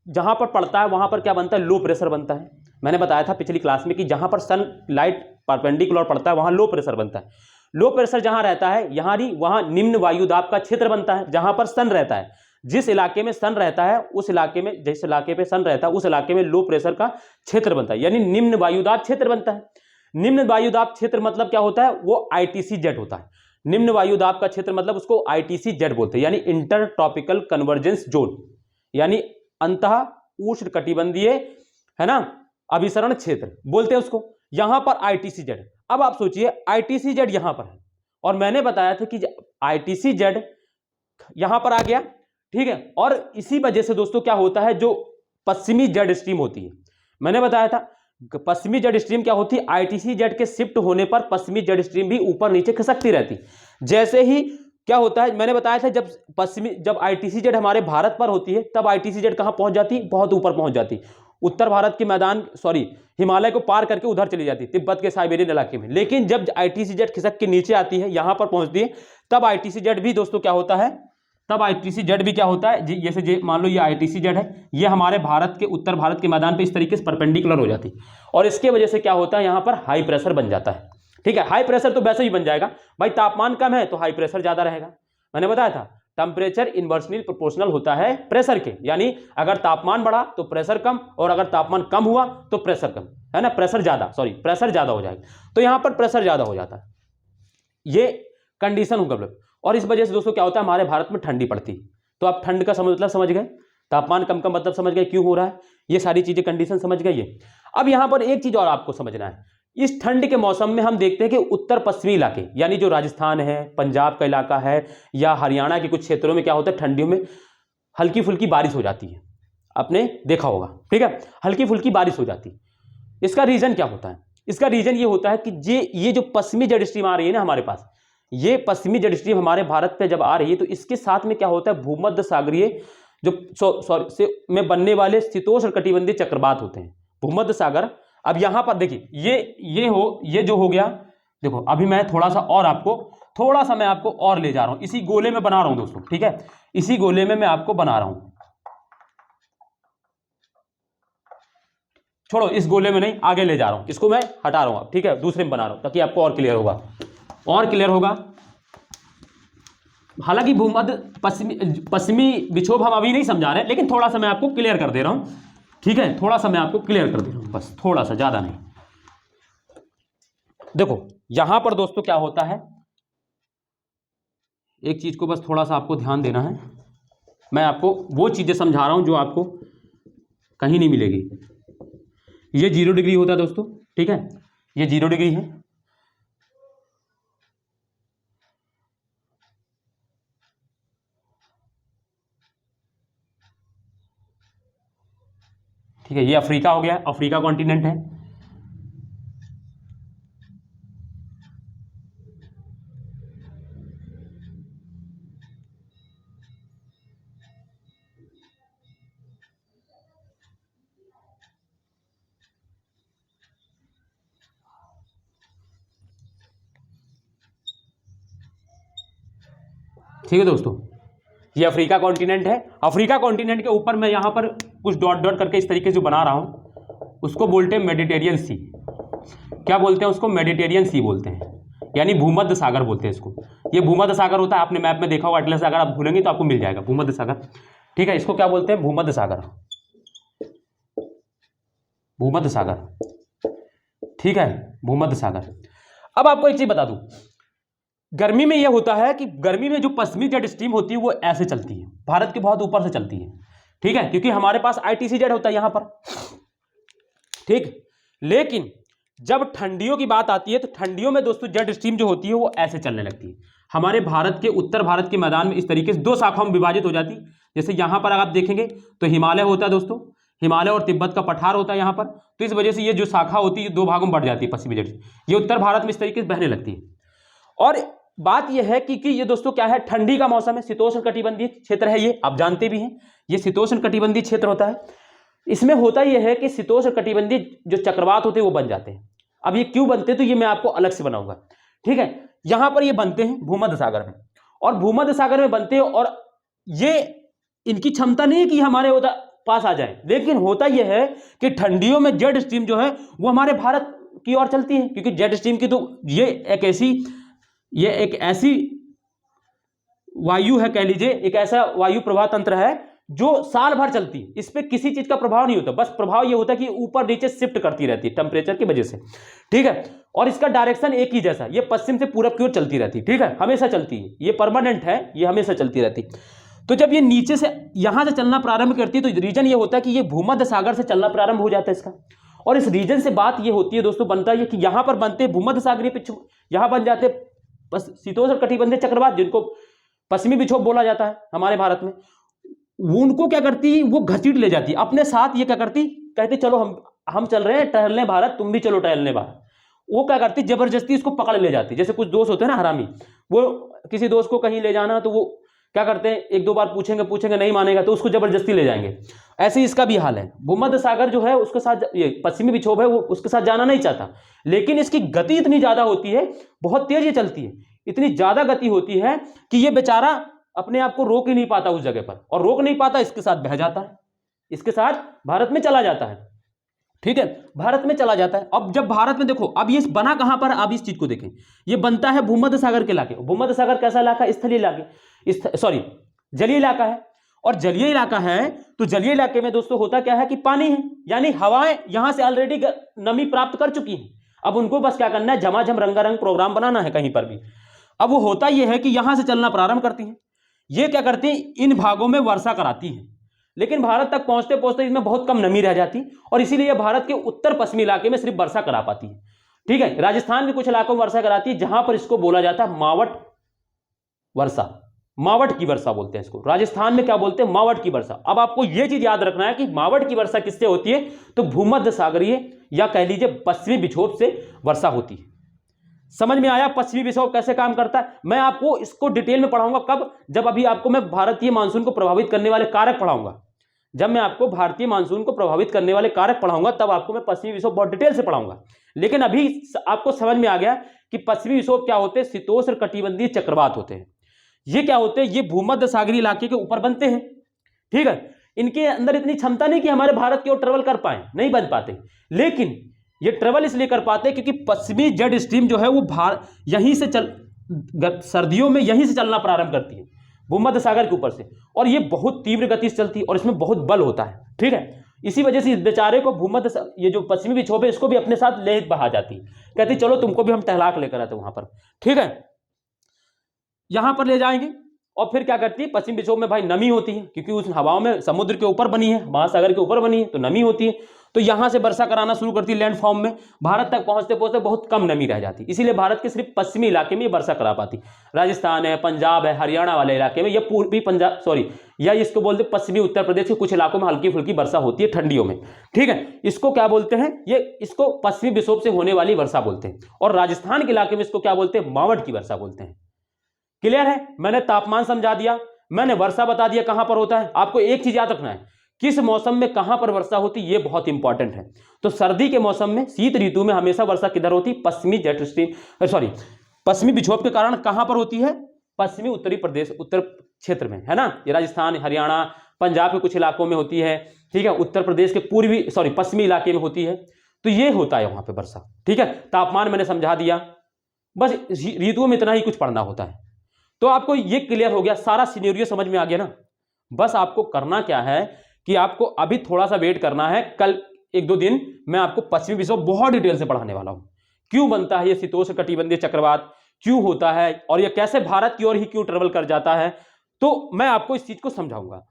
Speaker 1: जहां पर पड़ता है वहां पर क्या बनता है, लो प्रेशर बनता है। मैंने बताया था पिछली क्लास में कि जहां पर सन लाइट परपेंडिकुलर पड़ता है वहां लो प्रेशर बनता है। लो प्रेशर जहां रहता है यहां नहीं, वहां निम्न वायुदाब का क्षेत्र बनता है। जहां पर सन रहता है, जिस इलाके में सन रहता है उस इलाके में, जिस इलाके पे सन रहता है उस इलाके में लो प्रेशर का क्षेत्र बनता है, यानी निम्न वायुदाब क्षेत्र बनता है। निम्न वायुदाब क्षेत्र मतलब क्या होता है, वो ITC-Z होता है। निम्न वायुदाब का क्षेत्र मतलब उसको ITC-Z बोलते हैं, यानी इंटर ट्रॉपिकल कन्वर्जेंस जोन, यानी अंतः उष्णकटिबंधीय, है ना, अभिसरण क्षेत्र बोलते हैं उसको। यहां पर ITC-Z। अब आप सोचिए ITC-Z यहां पर है, और मैंने बताया था कि ITC-Z यहां पर आ गया, ठीक है। और इसी वजह से दोस्तों क्या होता है, जो पश्चिमी जेड स्ट्रीम होती है, मैंने बताया था पश्चिमी जेड स्ट्रीम क्या होती है, ITC-Z के शिफ्ट होने पर पश्चिमी जेड स्ट्रीम भी ऊपर नीचे खिसकती रहती। जैसे ही क्या होता है, मैंने बताया था जब ITC-Z हमारे भारत पर होती है तब ITC-Z कहां पहुंच जाती, बहुत ऊपर पहुंच जाती, उत्तर भारत के मैदान, हिमालय को पार करके उधर चली जाती, तिब्बत के साइबेरियन इलाके में। लेकिन जब ITC-Z खिसक के नीचे आती है, यहां पर पहुंचती है, तब ITC-Z भी दोस्तों क्या होता है, तब ITC-Z भी क्या होता है, जैसे मान लो ये ITC-Z है, ये हमारे भारत के, उत्तर भारत के मैदान पे इस तरीके से परपेंडिकुलर हो जाती, और इसके वजह से क्या होता है, यहां पर हाई प्रेशर बन जाता है, ठीक है। हाई प्रेशर तो वैसे ही बन जाएगा भाई, तापमान कम है तो हाई प्रेशर ज्यादा रहेगा, मैंने बताया था टेम्परेचर इन्वर्सली प्रोपोर्शनल होता है प्रेशर के, यानी अगर तापमान बढ़ा तो प्रेशर कम, और अगर तापमान कम हुआ तो प्रेशर कम, है ना, प्रेशर ज्यादा हो जाएगा। तो यहां पर प्रेशर ज्यादा हो जाता है, ये कंडीशन होगा। और इस वजह से दोस्तों क्या होता है, हमारे भारत में ठंडी पड़ती। तो आप ठंड का मतलब समझ गए, तापमान कम का मतलब समझ गए क्यों हो रहा है, ये सारी चीजें कंडीशन समझ गए ये। अब यहां पर एक चीज और आपको समझना है, इस ठंड के मौसम में हम देखते हैं कि उत्तर पश्चिमी इलाके, यानी जो राजस्थान है, पंजाब का इलाका है, या हरियाणा के कुछ क्षेत्रों में क्या होता है, ठंडियों में हल्की फुल्की बारिश हो जाती है, आपने देखा होगा, ठीक है, हल्की फुल्की बारिश हो जाती है। इसका रीजन क्या होता है, इसका रीजन ये होता है कि ये जो पश्चिमी जेट स्ट्रीम आ रही है ना हमारे पास, ये पश्चिमी जेट स्ट्रीम हमारे भारत पे जब आ रही है तो इसके साथ में क्या होता है, भूमध्य सागरीय जो में बनने वाले शीतोष्ण कटिबंधीय चक्रवात होते हैं, भूमध्य सागर। अब यहां पर देखिए ये जो हो गया, देखो अभी मैं थोड़ा सा मैं आपको और ले जा रहा हूं, इसी गोले में बना रहा हूं दोस्तों, ठीक है, इसी गोले में मैं आपको बना रहा हूं, छोड़ो इस गोले में नहीं, आगे ले जा रहा हूं, इसको मैं हटा रहा हूं, ठीक है, दूसरे में बना रहा हूं ताकि आपको और क्लियर होगा। हालांकि भूमध्य पश्चिमी विक्षोभ हम अभी नहीं समझा रहे, लेकिन थोड़ा सा मैं आपको क्लियर कर दे रहा हूं, ठीक है, थोड़ा सा मैं आपको क्लियर कर दे रहा हूं, बस थोड़ा सा, ज्यादा नहीं। देखो यहां पर दोस्तों क्या होता है, एक चीज को बस थोड़ा सा आपको ध्यान देना है, मैं आपको वो चीजें समझा रहा हूं जो आपको कहीं नहीं मिलेगी। ये 0 डिग्री होता है दोस्तों, ठीक है, ये 0 डिग्री है, ठीक है, ये अफ्रीका हो गया, अफ्रीका कॉन्टिनेंट है, ठीक है दोस्तों, ये अफ्रीका कॉन्टिनेंट है। अफ्रीका कॉन्टिनेंट के ऊपर मैं यहां पर कुछ डॉट डॉट करके इस तरीके से बना रहा हूं, उसको बोलते हैं मेडिटेरियन सी। क्या बोलते हैं उसको, मेडिटेरियन सी बोलते हैं, यानी भूमध्य सागर बोलते हैं इसको। ये भूमध्य सागर होता है, आपने मैप में देखा होगा, एटलस अगर आप भूलेंगे तो आपको मिल जाएगा भूमध्य सागर, ठीक है, इसको क्या बोलते हैं, भूमध्य सागर, भूमध्य सागर, ठीक है, भूमध्य सागर। अब आपको एक चीज बता दूं, गर्मी में यह होता है कि गर्मी में जो पश्चिमी जेट स्ट्रीम होती है वो ऐसे चलती है, भारत के बहुत ऊपर से चलती है, ठीक है, क्योंकि हमारे पास ITC-Z होता है यहां पर, ठीक। लेकिन जब ठंडियों की बात आती है तो ठंडियों में दोस्तों जेट स्ट्रीम जो होती है वो ऐसे चलने लगती है। हमारे भारत के उत्तर भारत के मैदान में इस तरीके से 2 शाखाओं में विभाजित हो जाती है। जैसे यहां पर अगर आप देखेंगे तो हिमालय होता है दोस्तों, हिमालय और तिब्बत का पठार होता है यहां पर, तो इस वजह से ये जो शाखा होती है 2 भागों में बढ़ जाती है पश्चिमी जेट, ये उत्तर भारत में इस तरीके से बहने लगती है। और बात यह है कि ये दोस्तों क्या है, ठंडी का मौसम है, शीतोष्ण कटिबंधीय क्षेत्र है, ये आप जानते भी हैं, ये शीतोष्ण कटिबंधीय क्षेत्र होता है। इसमें होता यह है कि शीतोष्ण कटिबंधीय जो चक्रवात होते हैं वो बन जाते हैं। अब ये क्यों बनते हैं तो ये मैं आपको अलग से बनाऊंगा, ठीक है। यहां पर ये बनते हैं भूमध्य सागर में, और भूमध्य सागर में बनते हैं, और ये इनकी क्षमता नहीं है कि हमारे पास आ जाए, लेकिन होता यह है कि ठंडियों में जेट स्ट्रीम जो है वो हमारे भारत की ओर चलती है, क्योंकि जेट स्ट्रीम की तो ये एक ऐसी वायु है, कह लीजिए एक ऐसा वायु प्रवाह तंत्र है जो साल भर चलती है, इस पे किसी चीज का प्रभाव नहीं होता, बस प्रभाव ये होता है कि ऊपर नीचे शिफ्ट करती रहती है टेम्परेचर की वजह से, ठीक है। और इसका डायरेक्शन एक ही जैसा, ये पश्चिम से पूरब की ओर चलती रहती है, ठीक है, हमेशा चलती है, ये परमानेंट है, ये हमेशा चलती रहती। तो जब ये नीचे से यहां से चलना प्रारंभ करती है तो रीजन ये होता है कि ये भूमध्य सागर से चलना प्रारंभ हो जाता है इसका, और इस रीजन से बात ये होती है दोस्तों, बनता है कि यहां पर बनते भूमध्य सागरीय यहां बन जाते बस शीतोष्ण कटिबंधीय चक्रवात, जिनको पश्चिमी विक्षोभ बोला जाता है हमारे भारत में, उनको क्या करती, वो घसीट ले जाती अपने साथ। ये क्या करती, कहती चलो हम चल रहे हैं टहलने भारत, तुम भी चलो टहलने भारत। वो क्या करती, जबरदस्ती इसको पकड़ ले जाती। जैसे कुछ दोस्त होते हैं ना हरामी, वो किसी दोस्त को कहीं ले जाना तो वो क्या करते हैं, 1-2 बार पूछेंगे नहीं मानेगा तो उसको जबरदस्ती ले जाएंगे। ऐसे ही इसका भी हाल है, भूमध्य सागर जो है उसके साथ, ये पश्चिमी विक्षोभ है वो उसके साथ जाना नहीं चाहता, लेकिन इसकी गति इतनी ज्यादा होती है, बहुत तेज ये चलती है, इतनी ज्यादा गति होती है कि ये बेचारा अपने आप को रोक ही नहीं पाता उस जगह पर, और रोक नहीं पाता, इसके साथ बह जाता है, इसके साथ भारत में चला जाता है, ठीक है, भारत में चला जाता है। अब जब भारत में देखो, अब ये बना कहां पर, अब इस चीज को देखें, ये बनता है भूमध्य सागर के इलाके। भूमध्य सागर कैसा इलाका, स्थलीय इलाके, सॉरी जलीय इलाका है। और जलीय इलाका है तो जलीय इलाके में दोस्तों होता क्या है कि पानी है, यानी हवाएं यहां से ऑलरेडी नमी प्राप्त कर चुकी हैं। अब उनको बस क्या करना है, झमाझम रंगारंग प्रोग्राम बनाना है कहीं पर भी। अब वो होता यह है कि यहां से चलना प्रारंभ करती हैं, ये क्या करती हैं, इन भागों में वर्षा कराती हैं, लेकिन भारत तक पहुंचते पहुंचते इसमें बहुत कम नमी रह जाती और इसीलिए भारत के उत्तर पश्चिमी इलाके में सिर्फ वर्षा करा पाती है। ठीक है, राजस्थान के कुछ इलाकों में वर्षा कराती है, जहां पर इसको बोला जाता है मावट वर्षा, मावट की वर्षा बोलते हैं इसको। राजस्थान में क्या बोलते हैं, मावट की वर्षा। अब आपको यह चीज याद रखना है कि मावट की वर्षा किससे होती है, तो भूमध्य सागरीय या कह लीजिए पश्चिमी विक्षोभ से वर्षा होती है। समझ में आया पश्चिमी विक्षोभ कैसे काम करता है? मैं आपको इसको डिटेल में पढ़ाऊंगा कब, जब अभी आपको मैं भारतीय मानसून को प्रभावित करने वाले कारक पढ़ाऊंगा। जब मैं आपको भारतीय मानसून को प्रभावित करने वाले कारक पढ़ाऊंगा तब आपको मैं पश्चिमी विक्षोभ बहुत डिटेल से पढ़ाऊंगा। लेकिन अभी आपको समझ में आ गया कि पश्चिमी विक्षोभ क्या होते हैं, शीतोष्ण कटिबंधीय चक्रवात होते हैं। ये क्या होते हैं, ये भूमध्य सागरीय इलाके के ऊपर बनते हैं। ठीक है, इनके अंदर इतनी क्षमता नहीं कि हमारे भारत की ओर ट्रेवल कर पाए, नहीं बन पाते, लेकिन ये ट्रेवल इसलिए कर पाते हैं क्योंकि पश्चिमी जेट स्ट्रीम जो है वो यहीं से सर्दियों में यहीं से चलना प्रारंभ करती है भूमध्य सागर के ऊपर से, और ये बहुत तीव्र गति से चलती है और इसमें बहुत बल होता है। ठीक है, इसी वजह से इस बेचारे को भूमध्य ये जो पश्चिमी विक्षोभ है इसको भी अपने साथ ले बहा जाती है, कहती चलो तुमको भी हम टहला के लेकर आते वहां पर। ठीक है, यहां पर ले जाएंगे और फिर क्या करती है, पश्चिम विक्षोभ में भाई नमी होती है क्योंकि उस हवाओं में समुद्र के ऊपर बनी है, महासागर के ऊपर बनी है, तो नमी होती है, तो यहां से वर्षा कराना शुरू करती है लैंड फॉर्म में। भारत तक पहुंचते पहुंचते बहुत कम नमी रह जाती, इसीलिए भारत के सिर्फ पश्चिमी इलाके में वर्षा करा पाती। राजस्थान है, पंजाब है, हरियाणा वाले इलाके में, या पूर्वी पंजाब या इसको बोलते पश्चिमी उत्तर प्रदेश के कुछ इलाकों में हल्की फुल्की वर्षा होती है ठंडियों में। ठीक है, इसको क्या बोलते हैं, ये इसको पश्चिमी विक्षोभ से होने वाली वर्षा बोलते हैं। और राजस्थान के इलाके में इसको क्या बोलते हैं, मावट की वर्षा बोलते हैं। क्लियर है, मैंने तापमान समझा दिया, मैंने वर्षा बता दिया कहां पर होता है। आपको एक चीज याद रखना है, किस मौसम में कहां पर वर्षा होती है, यह बहुत इंपॉर्टेंट है। तो सर्दी के मौसम में, शीत ऋतु में हमेशा वर्षा किधर होती, पश्चिमी जेट स्ट्रीम पश्चिमी विक्षोभ के कारण कहां पर होती है, पश्चिमी उत्तरी प्रदेश उत्तर क्षेत्र में, है ना। ये राजस्थान, हरियाणा, पंजाब के कुछ इलाकों में होती है। ठीक है, उत्तर प्रदेश के पश्चिमी इलाके में होती है, तो ये होता है वहां पर वर्षा। ठीक है, तापमान मैंने समझा दिया, बस ऋतुओं में इतना ही कुछ पढ़ना होता है। तो आपको ये क्लियर हो गया, सारा सिनेरियो समझ में आ गया ना। बस आपको करना क्या है कि आपको अभी थोड़ा सा वेट करना है, कल 1-2 दिन मैं आपको पश्चिमी विक्षोभ बहुत डिटेल से पढ़ाने वाला हूं। क्यों बनता है ये शीतोष्ण कटिबंधीय चक्रवात, क्यों होता है और ये कैसे भारत की ओर ही क्यों ट्रेवल कर जाता है, तो मैं आपको इस चीज को समझाऊंगा।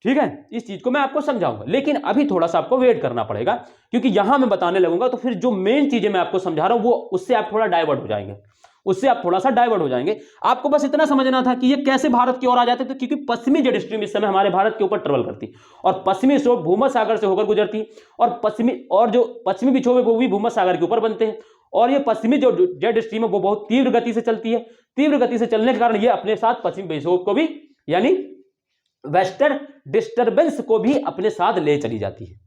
Speaker 1: ठीक है, इस चीज को मैं आपको समझाऊंगा, लेकिन अभी थोड़ा सा आपको वेट करना पड़ेगा, क्योंकि यहां मैं बताने लगूंगा तो फिर जो मेन चीजें मैं आपको समझा रहा हूं वो उससे आप थोड़ा डाइवर्ट हो जाएंगे, आपको बस इतना समझना था कि ये कैसे भारत की ओर आ जाते थे, क्योंकि पश्चिमी जेट स्ट्रीम इस समय हमारे भारत के ऊपर ट्रेवल करती और पश्चिमी विक्षोभ भूमध्य सागर से होकर गुजरती, और जो पश्चिमी विक्षोभ है वो भी भूमध्य सागर के ऊपर बनते हैं, और ये पश्चिमी जो जेट स्ट्रीम है वो बहुत तीव्र गति से चलती है। तीव्र गति से चलने के कारण ये अपने साथ पश्चिमी विक्षोभ को भी, यानी वेस्टर्न डिस्टर्बेंस को भी अपने साथ ले चली जाती है।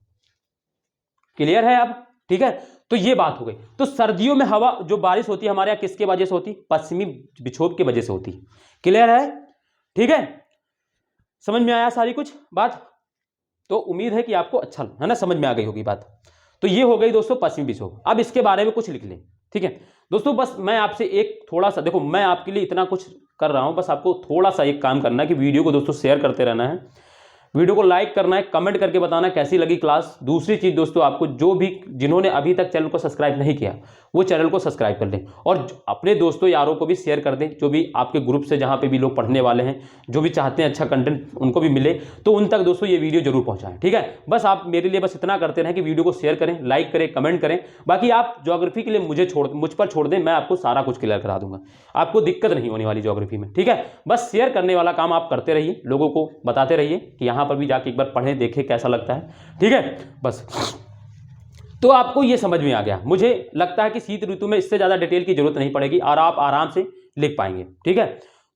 Speaker 1: क्लियर है अब? ठीक है, तो ये बात हो गई। तो सर्दियों में हवा जो बारिश होती है हमारे यहाँ किसके वजह से होती, पश्चिमी विक्षोभ की वजह से होती। क्लियर है? ठीक है, समझ में आया सारी कुछ बात? तो उम्मीद है कि आपको अच्छा है ना, समझ में आ गई होगी बात। तो ये हो गई दोस्तों पश्चिमी विक्षोभ। अब इसके बारे में कुछ लिख लें। ठीक है दोस्तों, बस मैं आपसे एक थोड़ा सा, देखो मैं आपके लिए इतना कुछ कर रहा हूं, बस आपको थोड़ा सा एक काम करना है कि वीडियो को दोस्तों शेयर करते रहना है, वीडियो को लाइक करना है, कमेंट करके बताना कैसी लगी क्लास। दूसरी चीज दोस्तों, आपको जो भी जिन्होंने अभी तक चैनल को सब्सक्राइब नहीं किया वो चैनल को सब्सक्राइब कर लें, और अपने दोस्तों यारों को भी शेयर कर दें, जो भी आपके ग्रुप से जहां पे भी लोग पढ़ने वाले हैं, जो भी चाहते हैं अच्छा कंटेंट उनको भी मिले, तो उन तक दोस्तों ये वीडियो जरूर पहुंचाएं। ठीक है, बस आप मेरे लिए बस इतना करते रहें कि वीडियो को शेयर करें, लाइक करें, कमेंट करें। बाकी आप ज्योग्राफी के लिए मुझ पर छोड़ दें, मैं आपको सारा कुछ क्लियर करा दूंगा, आपको दिक्कत नहीं होने वाली ज्योग्राफी में। ठीक है, बस शेयर करने वाला काम आप करते रहिए, लोगों को बताते रहिए कि यहाँ पर भी जाके एक बार पढ़ें, देखें कैसा लगता है। ठीक है, बस तो आपको ये समझ में आ गया। मुझे लगता है कि शीत ऋतु में इससे ज्यादा डिटेल की जरूरत नहीं पड़ेगी और आप आराम से लिख पाएंगे। ठीक है,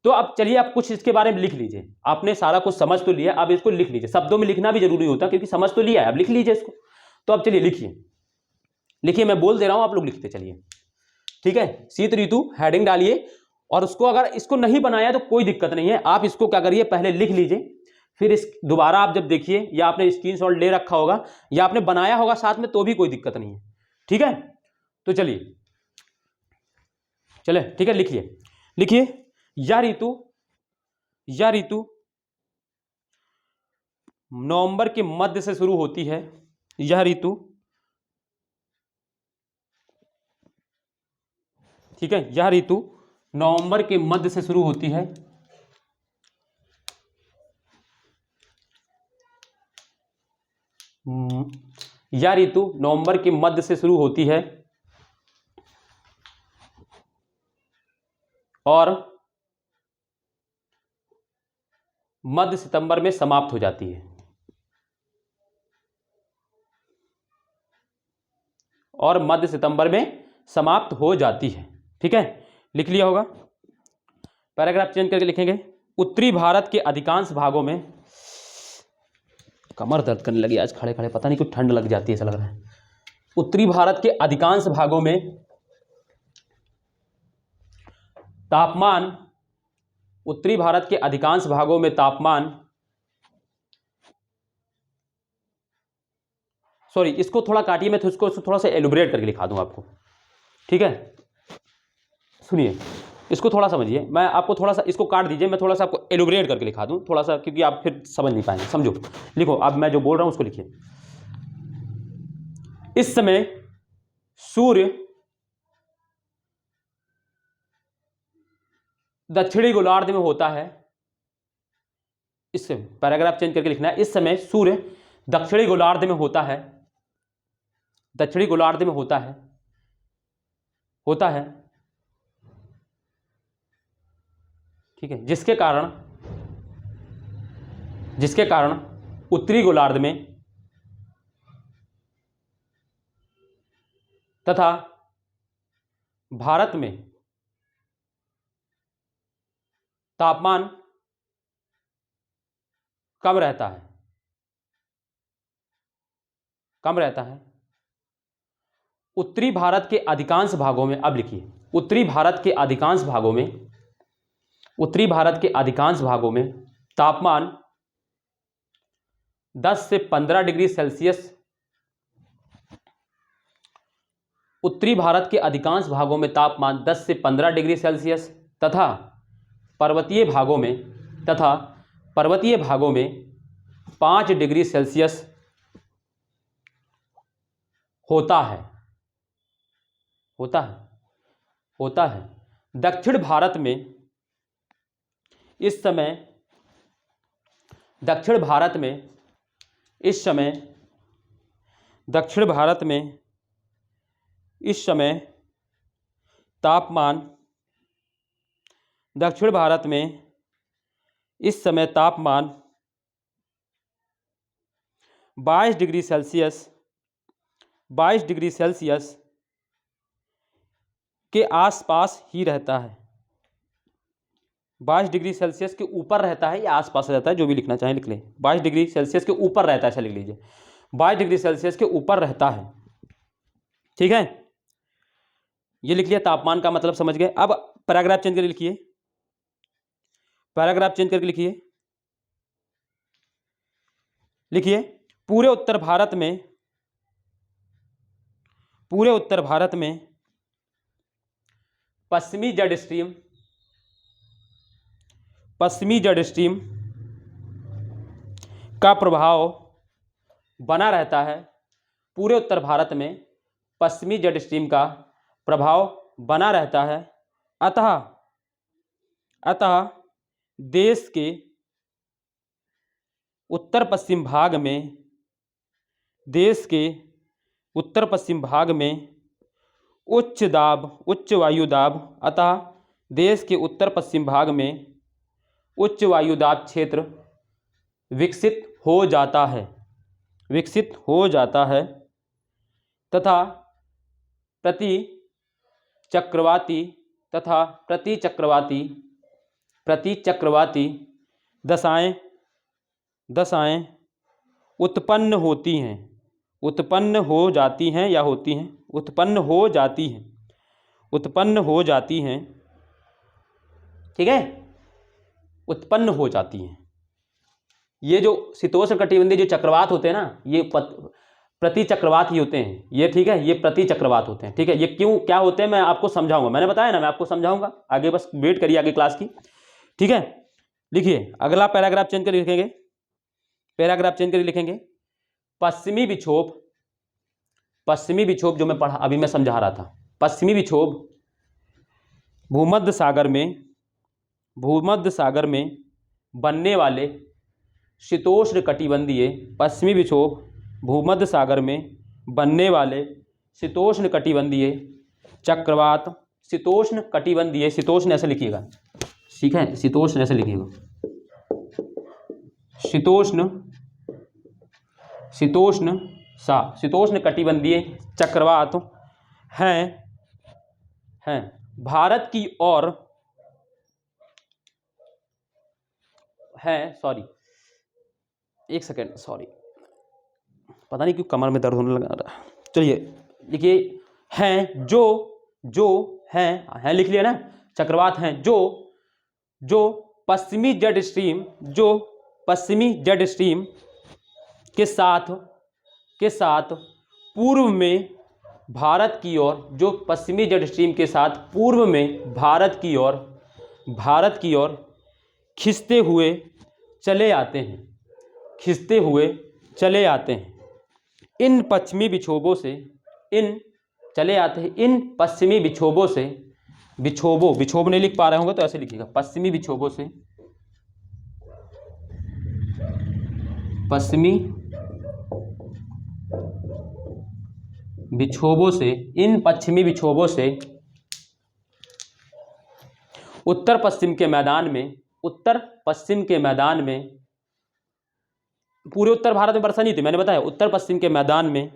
Speaker 1: तो अब चलिए आप कुछ इसके बारे में लिख लीजिए। आपने सारा कुछ समझ तो लिया, अब इसको लिख लीजिए। शब्दों में लिखना भी जरूरी होता है क्योंकि समझ तो लिया है, अब लिख लीजिए इसको। तो अब चलिए लिखिए, मैं बोल दे रहा हूं, आप लोग लिखते चलिए। ठीक है, शीत ऋतु हेडिंग डालिए, और उसको अगर इसको नहीं बनाया तो कोई दिक्कत नहीं है, आप इसको क्या करिए पहले लिख लीजिए, फिर इस दोबारा आप जब देखिए, या आपने स्क्रीनशॉट ले रखा होगा या आपने बनाया होगा साथ में, तो भी कोई दिक्कत नहीं है। ठीक है, तो चलिए ठीक है, लिखिए। यह ऋतु यह ऋतु नवंबर के मध्य से शुरू होती है। यह ऋतु, ठीक है, यह ऋतु नवंबर के मध्य से शुरू होती है। यह ऋतु नवंबर के मध्य से शुरू होती है और मध्य सितंबर में समाप्त हो जाती है। और मध्य सितंबर में समाप्त हो जाती है। ठीक है, लिख लिया होगा। पैराग्राफ चेंज करके लिखेंगे। उत्तरी भारत के अधिकांश भागों में, कमर दर्द करने लगी आज खड़े खड़े, पता नहीं क्यों ठंड लग जाती है ऐसा लग रहा है। उत्तरी भारत के अधिकांश भागों में तापमान, उत्तरी भारत के अधिकांश भागों में तापमान, सॉरी इसको थोड़ा काटिए, मैं इसको थोड़ा सा एलुब्रेट करके लिखा दूं आपको। ठीक है, सुनिए, इसको थोड़ा समझिए, मैं आपको थोड़ा सा, इसको काट दीजिए, मैं थोड़ा सा आपको एलुब्रेट करके लिखा दूं थोड़ा सा, क्योंकि आप फिर समझ नहीं पाएंगे। समझो, लिखो, अब मैं जो बोल रहा हूं उसको लिखिए। इस समय सूर्य दक्षिणी गोलार्ध में होता है। इससे पैराग्राफ चेंज करके लिखना है। इस समय सूर्य दक्षिणी गोलार्ध में होता है, दक्षिणी गोलार्ध में होता है, होता है, ठीक है, जिसके कारण उत्तरी गोलार्ध में तथा भारत में तापमान कम रहता है, कम रहता है। उत्तरी भारत के अधिकांश भागों में, अब लिखिए, उत्तरी भारत के अधिकांश भागों में, उत्तरी भारत के अधिकांश भागों में तापमान 10 से 15 डिग्री सेल्सियस, उत्तरी भारत के अधिकांश भागों में तापमान 10 से 15 डिग्री सेल्सियस तथा पर्वतीय भागों में 5 डिग्री सेल्सियस होता है, होता है, होता है। दक्षिण भारत में इस समय, दक्षिण भारत में इस समय, दक्षिण भारत में इस समय तापमान, दक्षिण भारत में इस समय तापमान 22 डिग्री सेल्सियस, 22 डिग्री सेल्सियस के आसपास ही रहता है। 22 डिग्री सेल्सियस के ऊपर रहता है या आसपास रहता है, जो भी लिखना चाहें लिख लें। 22 डिग्री सेल्सियस के ऊपर रहता है, ऐसा लिख लीजिए, 22 डिग्री सेल्सियस के ऊपर रहता है। ठीक है, ये लिख लिया, तापमान का मतलब समझ गए। अब पैराग्राफ चेंज करके लिखिए, पैराग्राफ चेंज करके लिखिए, लिखिए, पूरे उत्तर भारत में, पूरे उत्तर भारत में पश्चिमी जड़ स्ट्रीम, पश्चिमी जड़ स्ट्रीम का प्रभाव बना रहता है। पूरे उत्तर भारत में पश्चिमी जड़ स्ट्रीम का प्रभाव बना रहता है। अतः देश के उत्तर पश्चिम भाग में, देश के उत्तर पश्चिम भाग में उच्च दाब, उच्च वायु दाब, अतः देश के उत्तर पश्चिम भाग में उच्च वायु दाब क्षेत्र विकसित हो जाता है, विकसित हो जाता है तथा प्रति चक्रवाती दशाएं उत्पन्न होती हैं, उत्पन्न हो जाती हैं या होती हैं, उत्पन्न हो जाती हैं, उत्पन्न हो जाती हैं। ठीक है, उत्पन्न हो जाती हैं। ये जो शीतोष्ण कटिबंधीय जो चक्रवात होते हैं ना, ये प्रति चक्रवात ही होते हैं ये। ठीक है, ये प्रति चक्रवात होते हैं। ठीक है, ये क्यों क्या होते हैं मैं आपको समझाऊंगा, मैंने बताया ना, मैं आपको समझाऊंगा आगे, बस वेट करिए आगे क्लास की। ठीक है, लिखिए अगला पैराग्राफ चेंज कर लिखेंगे, पैराग्राफ चेंज कर लिखेंगे पश्चिमी विक्षोभ, पश्चिमी विक्षोभ जो मैं पढ़ा अभी मैं समझा रहा था, पश्चिमी विक्षोभ भूमध्य सागर में, भूमध्य सागर में बनने वाले शीतोष्ण कटिबंधीय, पश्चिमी विक्षोभ भूमध्य सागर में बनने वाले शीतोष्ण कटिबंधीय चक्रवात, शीतोष्ण कटिबंधीय, शीतोष्ण ऐसे लिखिएगा, ठीक है, शीतोष्ण ऐसे लिखिएगा, शीतोष्ण, शीतोष्ण शीतोष्ण कटिबंधीय चक्रवात हैं भारत की ओर है, सॉरी एक सेकेंड, सॉरी पता नहीं क्यों कमर में दर्द होने लगा, चलिए लिखिए हैं जो हैं लिख लिया ना, चक्रवात हैं जो पश्चिमी जेट स्ट्रीम, जो पश्चिमी जेट स्ट्रीम के साथ पूर्व में भारत की ओर, जो पश्चिमी जेट स्ट्रीम के साथ पूर्व में भारत की ओर खिसते हुए चले आते हैं, खिसते हुए चले आते हैं। इन पश्चिमी विक्षोभों से, इन चले आते हैं, इन पश्चिमी विक्षोभों से, विक्षोभ नहीं लिख पा रहे होंगे तो ऐसे लिखिएगा, पश्चिमी विक्षोभों से, पश्चिमी विक्षोभों से, इन पश्चिमी विक्षोभों से उत्तर पश्चिम के मैदान में, उत्तर पश्चिम के मैदान में, पूरे उत्तर भारत में वर्षा नहीं थी मैंने बताया, उत्तर पश्चिम के मैदान में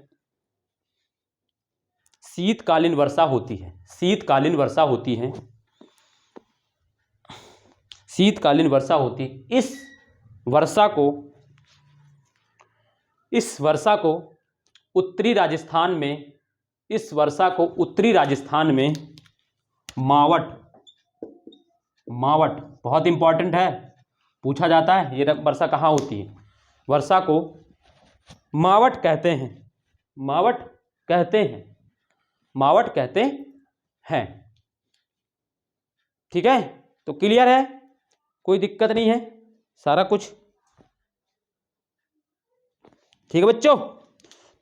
Speaker 1: शीतकालीन वर्षा होती है, शीतकालीन वर्षा होती है, शीतकालीन वर्षा होती। इस वर्षा को उत्तरी राजस्थान में, इस वर्षा को उत्तरी राजस्थान में मावट बहुत इंपॉर्टेंट है, पूछा जाता है ये वर्षा कहाँ होती है, वर्षा को मावट कहते हैं, मावट कहते हैं, ठीक है। तो क्लियर है, कोई दिक्कत नहीं है, सारा कुछ ठीक है बच्चों।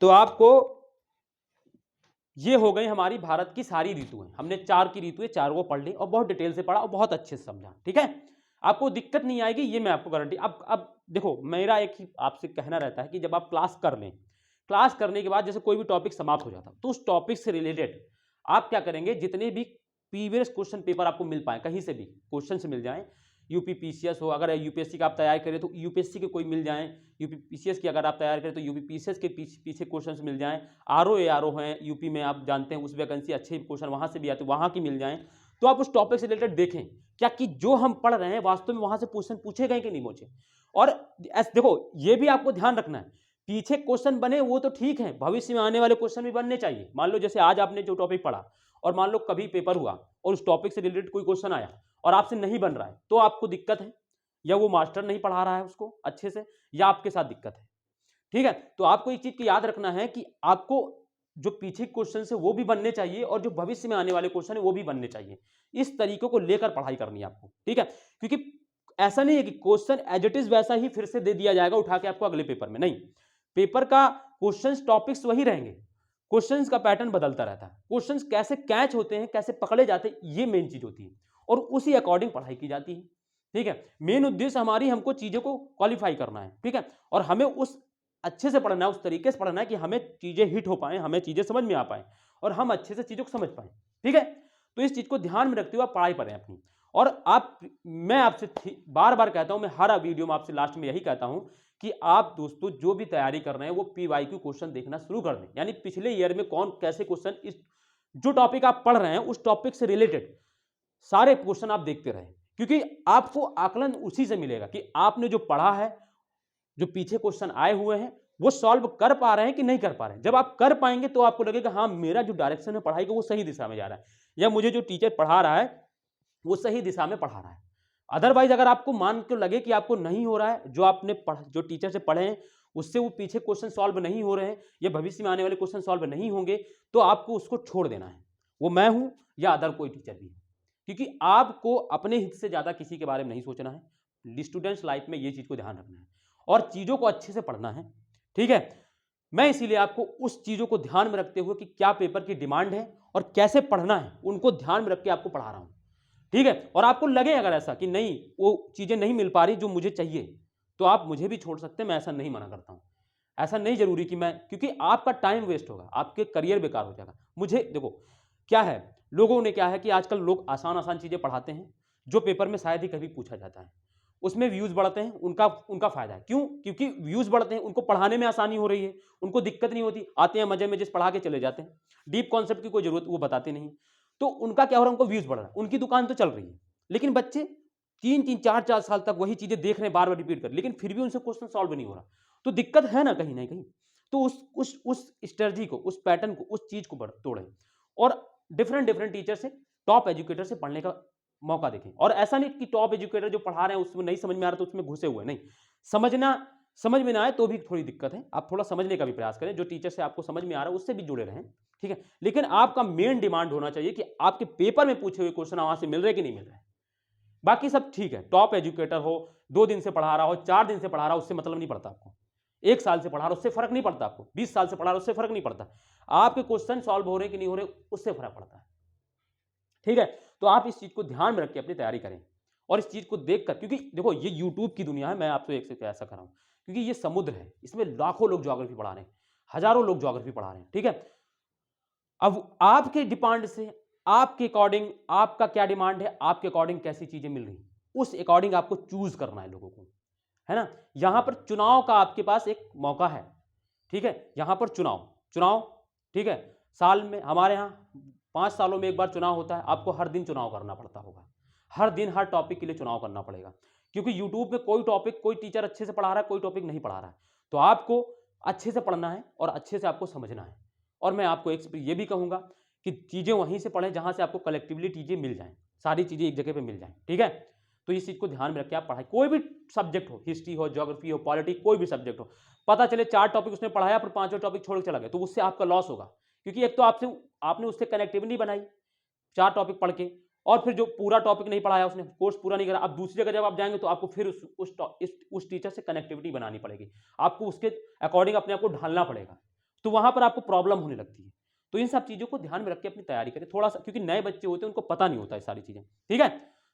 Speaker 1: तो आपको ये हो गई हमारी भारत की सारी ऋतुएं, हमने 4 की ऋतुएं, 4 को पढ़ ली और बहुत डिटेल से पढ़ा और बहुत अच्छे से समझा, ठीक है। आपको दिक्कत नहीं आएगी ये मैं आपको गारंटी। अब देखो मेरा एक ही आपसे कहना रहता है कि जब आप क्लास कर लें, क्लास करने के बाद जैसे कोई भी टॉपिक समाप्त हो जाता तो उस टॉपिक से रिलेटेड आप क्या करेंगे, जितने भी प्रीवियस क्वेश्चन पेपर आपको मिल पाए, कहीं से भी क्वेश्चन से मिल जाएं, यूपी पीसीएस हो, अगर यूपीएससी का आप तैयार करें तो यूपीएससी के कोई मिल जाएं, यूपी पीसीएस की अगर आप तैयार करें तो यूपी पीसीएस के पीछे क्वेश्चन मिल जाएं, आरओ एआरओ हैं यूपी में, आप जानते हैं उस वैकेंसी अच्छे क्वेश्चन वहाँ से भी आते, वहाँ की मिल जाएं। तो आप उस टॉपिक से रिलेटेड देखें क्या कि जो हम पढ़ रहे हैं वास्तव में वहाँ से क्वेश्चन पूछे गए कि नहीं पूछे। और देखो ये भी आपको ध्यान रखना है, पीछे क्वेश्चन बने वो तो ठीक है, भविष्य में आने वाले क्वेश्चन भी बनने चाहिए। मान लो जैसे आज आपने जो टॉपिक पढ़ा और मान लो कभी पेपर हुआ और उस टॉपिक से रिलेटेड कोई क्वेश्चन आया और आपसे नहीं बन रहा है तो आपको दिक्कत है, या वो मास्टर नहीं पढ़ा रहा है उसको अच्छे से, या आपके साथ दिक्कत है, ठीक है। तो आपको एक चीज की याद रखना है कि आपको जो पीछे क्वेश्चन है वो भी बनने चाहिए और जो भविष्य में आने वाले क्वेश्चन है वो भी बनने चाहिए। इस तरीकों को लेकर पढ़ाई करनी है आपको, ठीक है। क्योंकि ऐसा नहीं है कि क्वेश्चन एज इट इज वैसा ही फिर से दे दिया जाएगा उठा के आपको अगले पेपर में, नहीं, पेपर का क्वेश्चंस टॉपिक्स वही रहेंगे, क्वेश्चंस का पैटर्न बदलता रहता है, क्वेश्चंस कैसे कैच होते हैं, कैसे पकड़े जाते हैं, ये मेन चीज होती है और उसी अकॉर्डिंग पढ़ाई की जाती है, ठीक है। मेन उद्देश्य हमारी हमको चीजों को क्वालिफाई करना है, ठीक है, और हमें उस अच्छे से पढ़ना है, उस तरीके से पढ़ना है कि हमें चीजें हिट हो पाए, हमें चीजें समझ में आ पाए और हम अच्छे से चीजों को समझ पाए, ठीक है। तो इस चीज को ध्यान में रखते हुए आप पढ़ाई करें अपनी। और मैं आपसे बार बार कहता हूं, मैं हर वीडियो में आपसे लास्ट में यही कहता हूं कि आप दोस्तों जो भी तैयारी कर रहे हैं वो पीवाईक्यू क्वेश्चन देखना शुरू कर दें, यानी पिछले ईयर में कौन कैसे क्वेश्चन, इस जो टॉपिक आप पढ़ रहे हैं उस टॉपिक से रिलेटेड सारे क्वेश्चन आप देखते रहें, क्योंकि आपको आकलन उसी से मिलेगा कि आपने जो पढ़ा है, जो पीछे क्वेश्चन आए हुए हैं वो सॉल्व कर पा रहे हैं कि नहीं कर पा रहे हैं। जब आप कर पाएंगे तो आपको लगेगा हाँ मेरा जो डायरेक्शन है पढ़ाई का वो सही दिशा में जा रहा है, या मुझे जो टीचर पढ़ा रहा है वो सही दिशा में पढ़ा रहा है। अदरवाइज अगर आपको मान के लगे कि आपको नहीं हो रहा है, जो आपने जो टीचर से पढ़े हैं उससे वो पीछे क्वेश्चन सॉल्व नहीं हो रहे हैं या भविष्य में आने वाले क्वेश्चन सॉल्व नहीं होंगे, तो आपको उसको छोड़ देना है, वो मैं हूं या अदर कोई टीचर भी है, क्योंकि आपको अपने हित से ज्यादा किसी के बारे में नहीं सोचना है। स्टूडेंट्स लाइफ में ये चीज को ध्यान रखना है और चीजों को अच्छे से पढ़ना है, ठीक है। मैं इसीलिए आपको उस चीजों को ध्यान में रखते हुए कि क्या पेपर की डिमांड है और कैसे पढ़ना है उनको ध्यान में रख के आपको पढ़ा रहा हूं, ठीक है। और आपको लगे अगर ऐसा कि नहीं वो चीजें नहीं मिल पा रही जो मुझे चाहिए, तो आप मुझे भी छोड़ सकते हैं, मैं ऐसा नहीं मना करता हूं। ऐसा नहीं जरूरी कि मैं, क्योंकि आपका टाइम वेस्ट होगा, आपके करियर बेकार हो जाएगा। मुझे देखो क्या है, लोगों ने क्या है कि आजकल लोग आसान आसान चीजें पढ़ाते हैं जो पेपर में शायद ही कभी पूछा जाता है, उसमें व्यूज बढ़ते हैं, उनका उनका फायदा है। क्यों? क्योंकि व्यूज बढ़ते हैं, उनको पढ़ाने में आसानी हो रही है, उनको दिक्कत नहीं होती, आते हैं मजे में जिस पढ़ा के चले जाते हैं, डीप कॉन्सेप्ट की कोई जरूरत वो बताते नहीं, तो उनका क्या हो रहा है, उनको व्यूज बढ़ रहा है, उनकी दुकान तो चल रही है। लेकिन बच्चे 3-3 4-4 साल तक वही चीजें देख रहे हैं, बार बार रिपीट कर, लेकिन फिर भी उनसे क्वेश्चन सॉल्व नहीं हो रहा, तो दिक्कत है ना कहीं ना कहीं। तो उस स्ट्रेटजी को, उस पैटर्न को, उस चीज को तोड़ें और डिफरेंट डिफरेंट टीचर से, टॉप एजुकेटर से पढ़ने का मौका देखें। और ऐसा नहीं कि टॉप एजुकेटर जो पढ़ा रहे हैं उसमें नहीं समझ में आ रहा तो उसमें घुसे हुए, नहीं, समझ में ना आए तो भी थोड़ी दिक्कत है, आप थोड़ा समझने का भी प्रयास करें, जो टीचर से आपको समझ में आ रहा है उससे भी जुड़े रहें, ठीक है। लेकिन आपका मेन डिमांड होना चाहिए कि आपके पेपर में पूछे हुए क्वेश्चन वहां से मिल रहे कि नहीं मिल रहे। बाकी सब ठीक है, टॉप एजुकेटर हो, 2 दिन से पढ़ा रहा हो, 4 दिन से पढ़ा रहा हो, उससे मतलब नहीं पड़ता आपको। 1 साल से पढ़ा रहा हो उससे फर्क नहीं पड़ता आपको, 20 साल से पढ़ा रहा हो उससे फर्क नहीं पड़ता। आपके क्वेश्चन सॉल्व हो रहे कि नहीं हो रहे उससे फर्क पड़ता है, ठीक है। तो आप इस चीज को ध्यान में रख के अपनी तैयारी करें और इस चीज को देखकर, क्योंकि देखो ये यूट्यूब की दुनिया है, मैं आपसे एक से ऐसा कर रहा हूं, क्योंकि ये समुद्र है, इसमें लाखों लोग ज्योग्राफी पढ़ा रहे हैं, हजारों लोग ज्योग्राफी पढ़ा रहे हैं, ठीक है। अब आपके डिमांड से, आपके अकॉर्डिंग, आपका क्या डिमांड है, आपके अकॉर्डिंग कैसी चीजें मिल रही, उस अकॉर्डिंग आपको चूज करना है लोगों को, है ना। यहां पर चुनाव का आपके पास एक मौका है, ठीक है। यहां पर चुनाव, ठीक है, साल में हमारे यहाँ 5 सालों में एक बार चुनाव होता है, आपको हर दिन चुनाव करना पड़ता होगा, हर दिन हर टॉपिक के लिए चुनाव करना पड़ेगा, क्योंकि यूट्यूब में कोई टॉपिक, कोई टीचर अच्छे से पढ़ा रहा है, कोई टॉपिक नहीं पढ़ा रहा है, तो आपको अच्छे से पढ़ना है और अच्छे से आपको समझना है। और मैं आपको एक ये भी कहूंगा कि चीजें वहीं से पढ़ें जहां से आपको कलेक्टिवली चीजें मिल जाएं, सारी चीजें एक जगह पे मिल जाएं, ठीक है। तो इस चीज को ध्यान में रख के आप पढ़ाई, कोई भी सब्जेक्ट हो, हिस्ट्री हो, ज्योग्राफी हो, पॉलिटी, कोई भी सब्जेक्ट हो, पता चले 4 टॉपिक उसने पढ़ाया पर 5वें टॉपिक छोड़ के चला गया, तो उससे आपका लॉस होगा, क्योंकि एक तो आपने उससे कनेक्टिविटी बनाई 4 टॉपिक पढ़ के, और फिर जो पूरा टॉपिक नहीं पढ़ाया उसने, कोर्स पूरा नहीं करा, अब दूसरी जगह जब आप जाएंगे तो आपको फिर उस टीचर से कनेक्टिविटी बनानी पड़ेगी, आपको उसके अकॉर्डिंग अपने आप को ढालना पड़ेगा, तो वहां पर आपको प्रॉब्लम होने लगती है। तो इन सब चीजों को ध्यान में रख के अपनी तैयारी करें थोड़ा सा, क्योंकि नए बच्चे होते हैं उनको पता नहीं होता है सारी चीजें, ठीक है।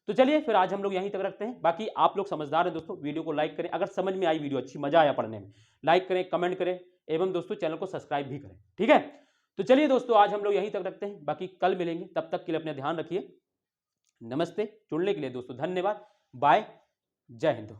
Speaker 1: तो चलिए फिर आज हम लोग यहीं तक रखते हैं, बाकी आप लोग समझदार हैं दोस्तों, वीडियो को लाइक करें, अगर समझ में आई वीडियो, अच्छी मजा आया पढ़ने में, लाइक करें, कमेंट करें, एवं दोस्तों चैनल को सब्सक्राइब भी करें, ठीक है। तो चलिए दोस्तों आज हम लोग यहीं तक रखते हैं, बाकी कल मिलेंगे, तब तक के लिए अपना ध्यान रखिए। नमस्ते, जुड़ने के लिए दोस्तों धन्यवाद, बाय, जय हिंद।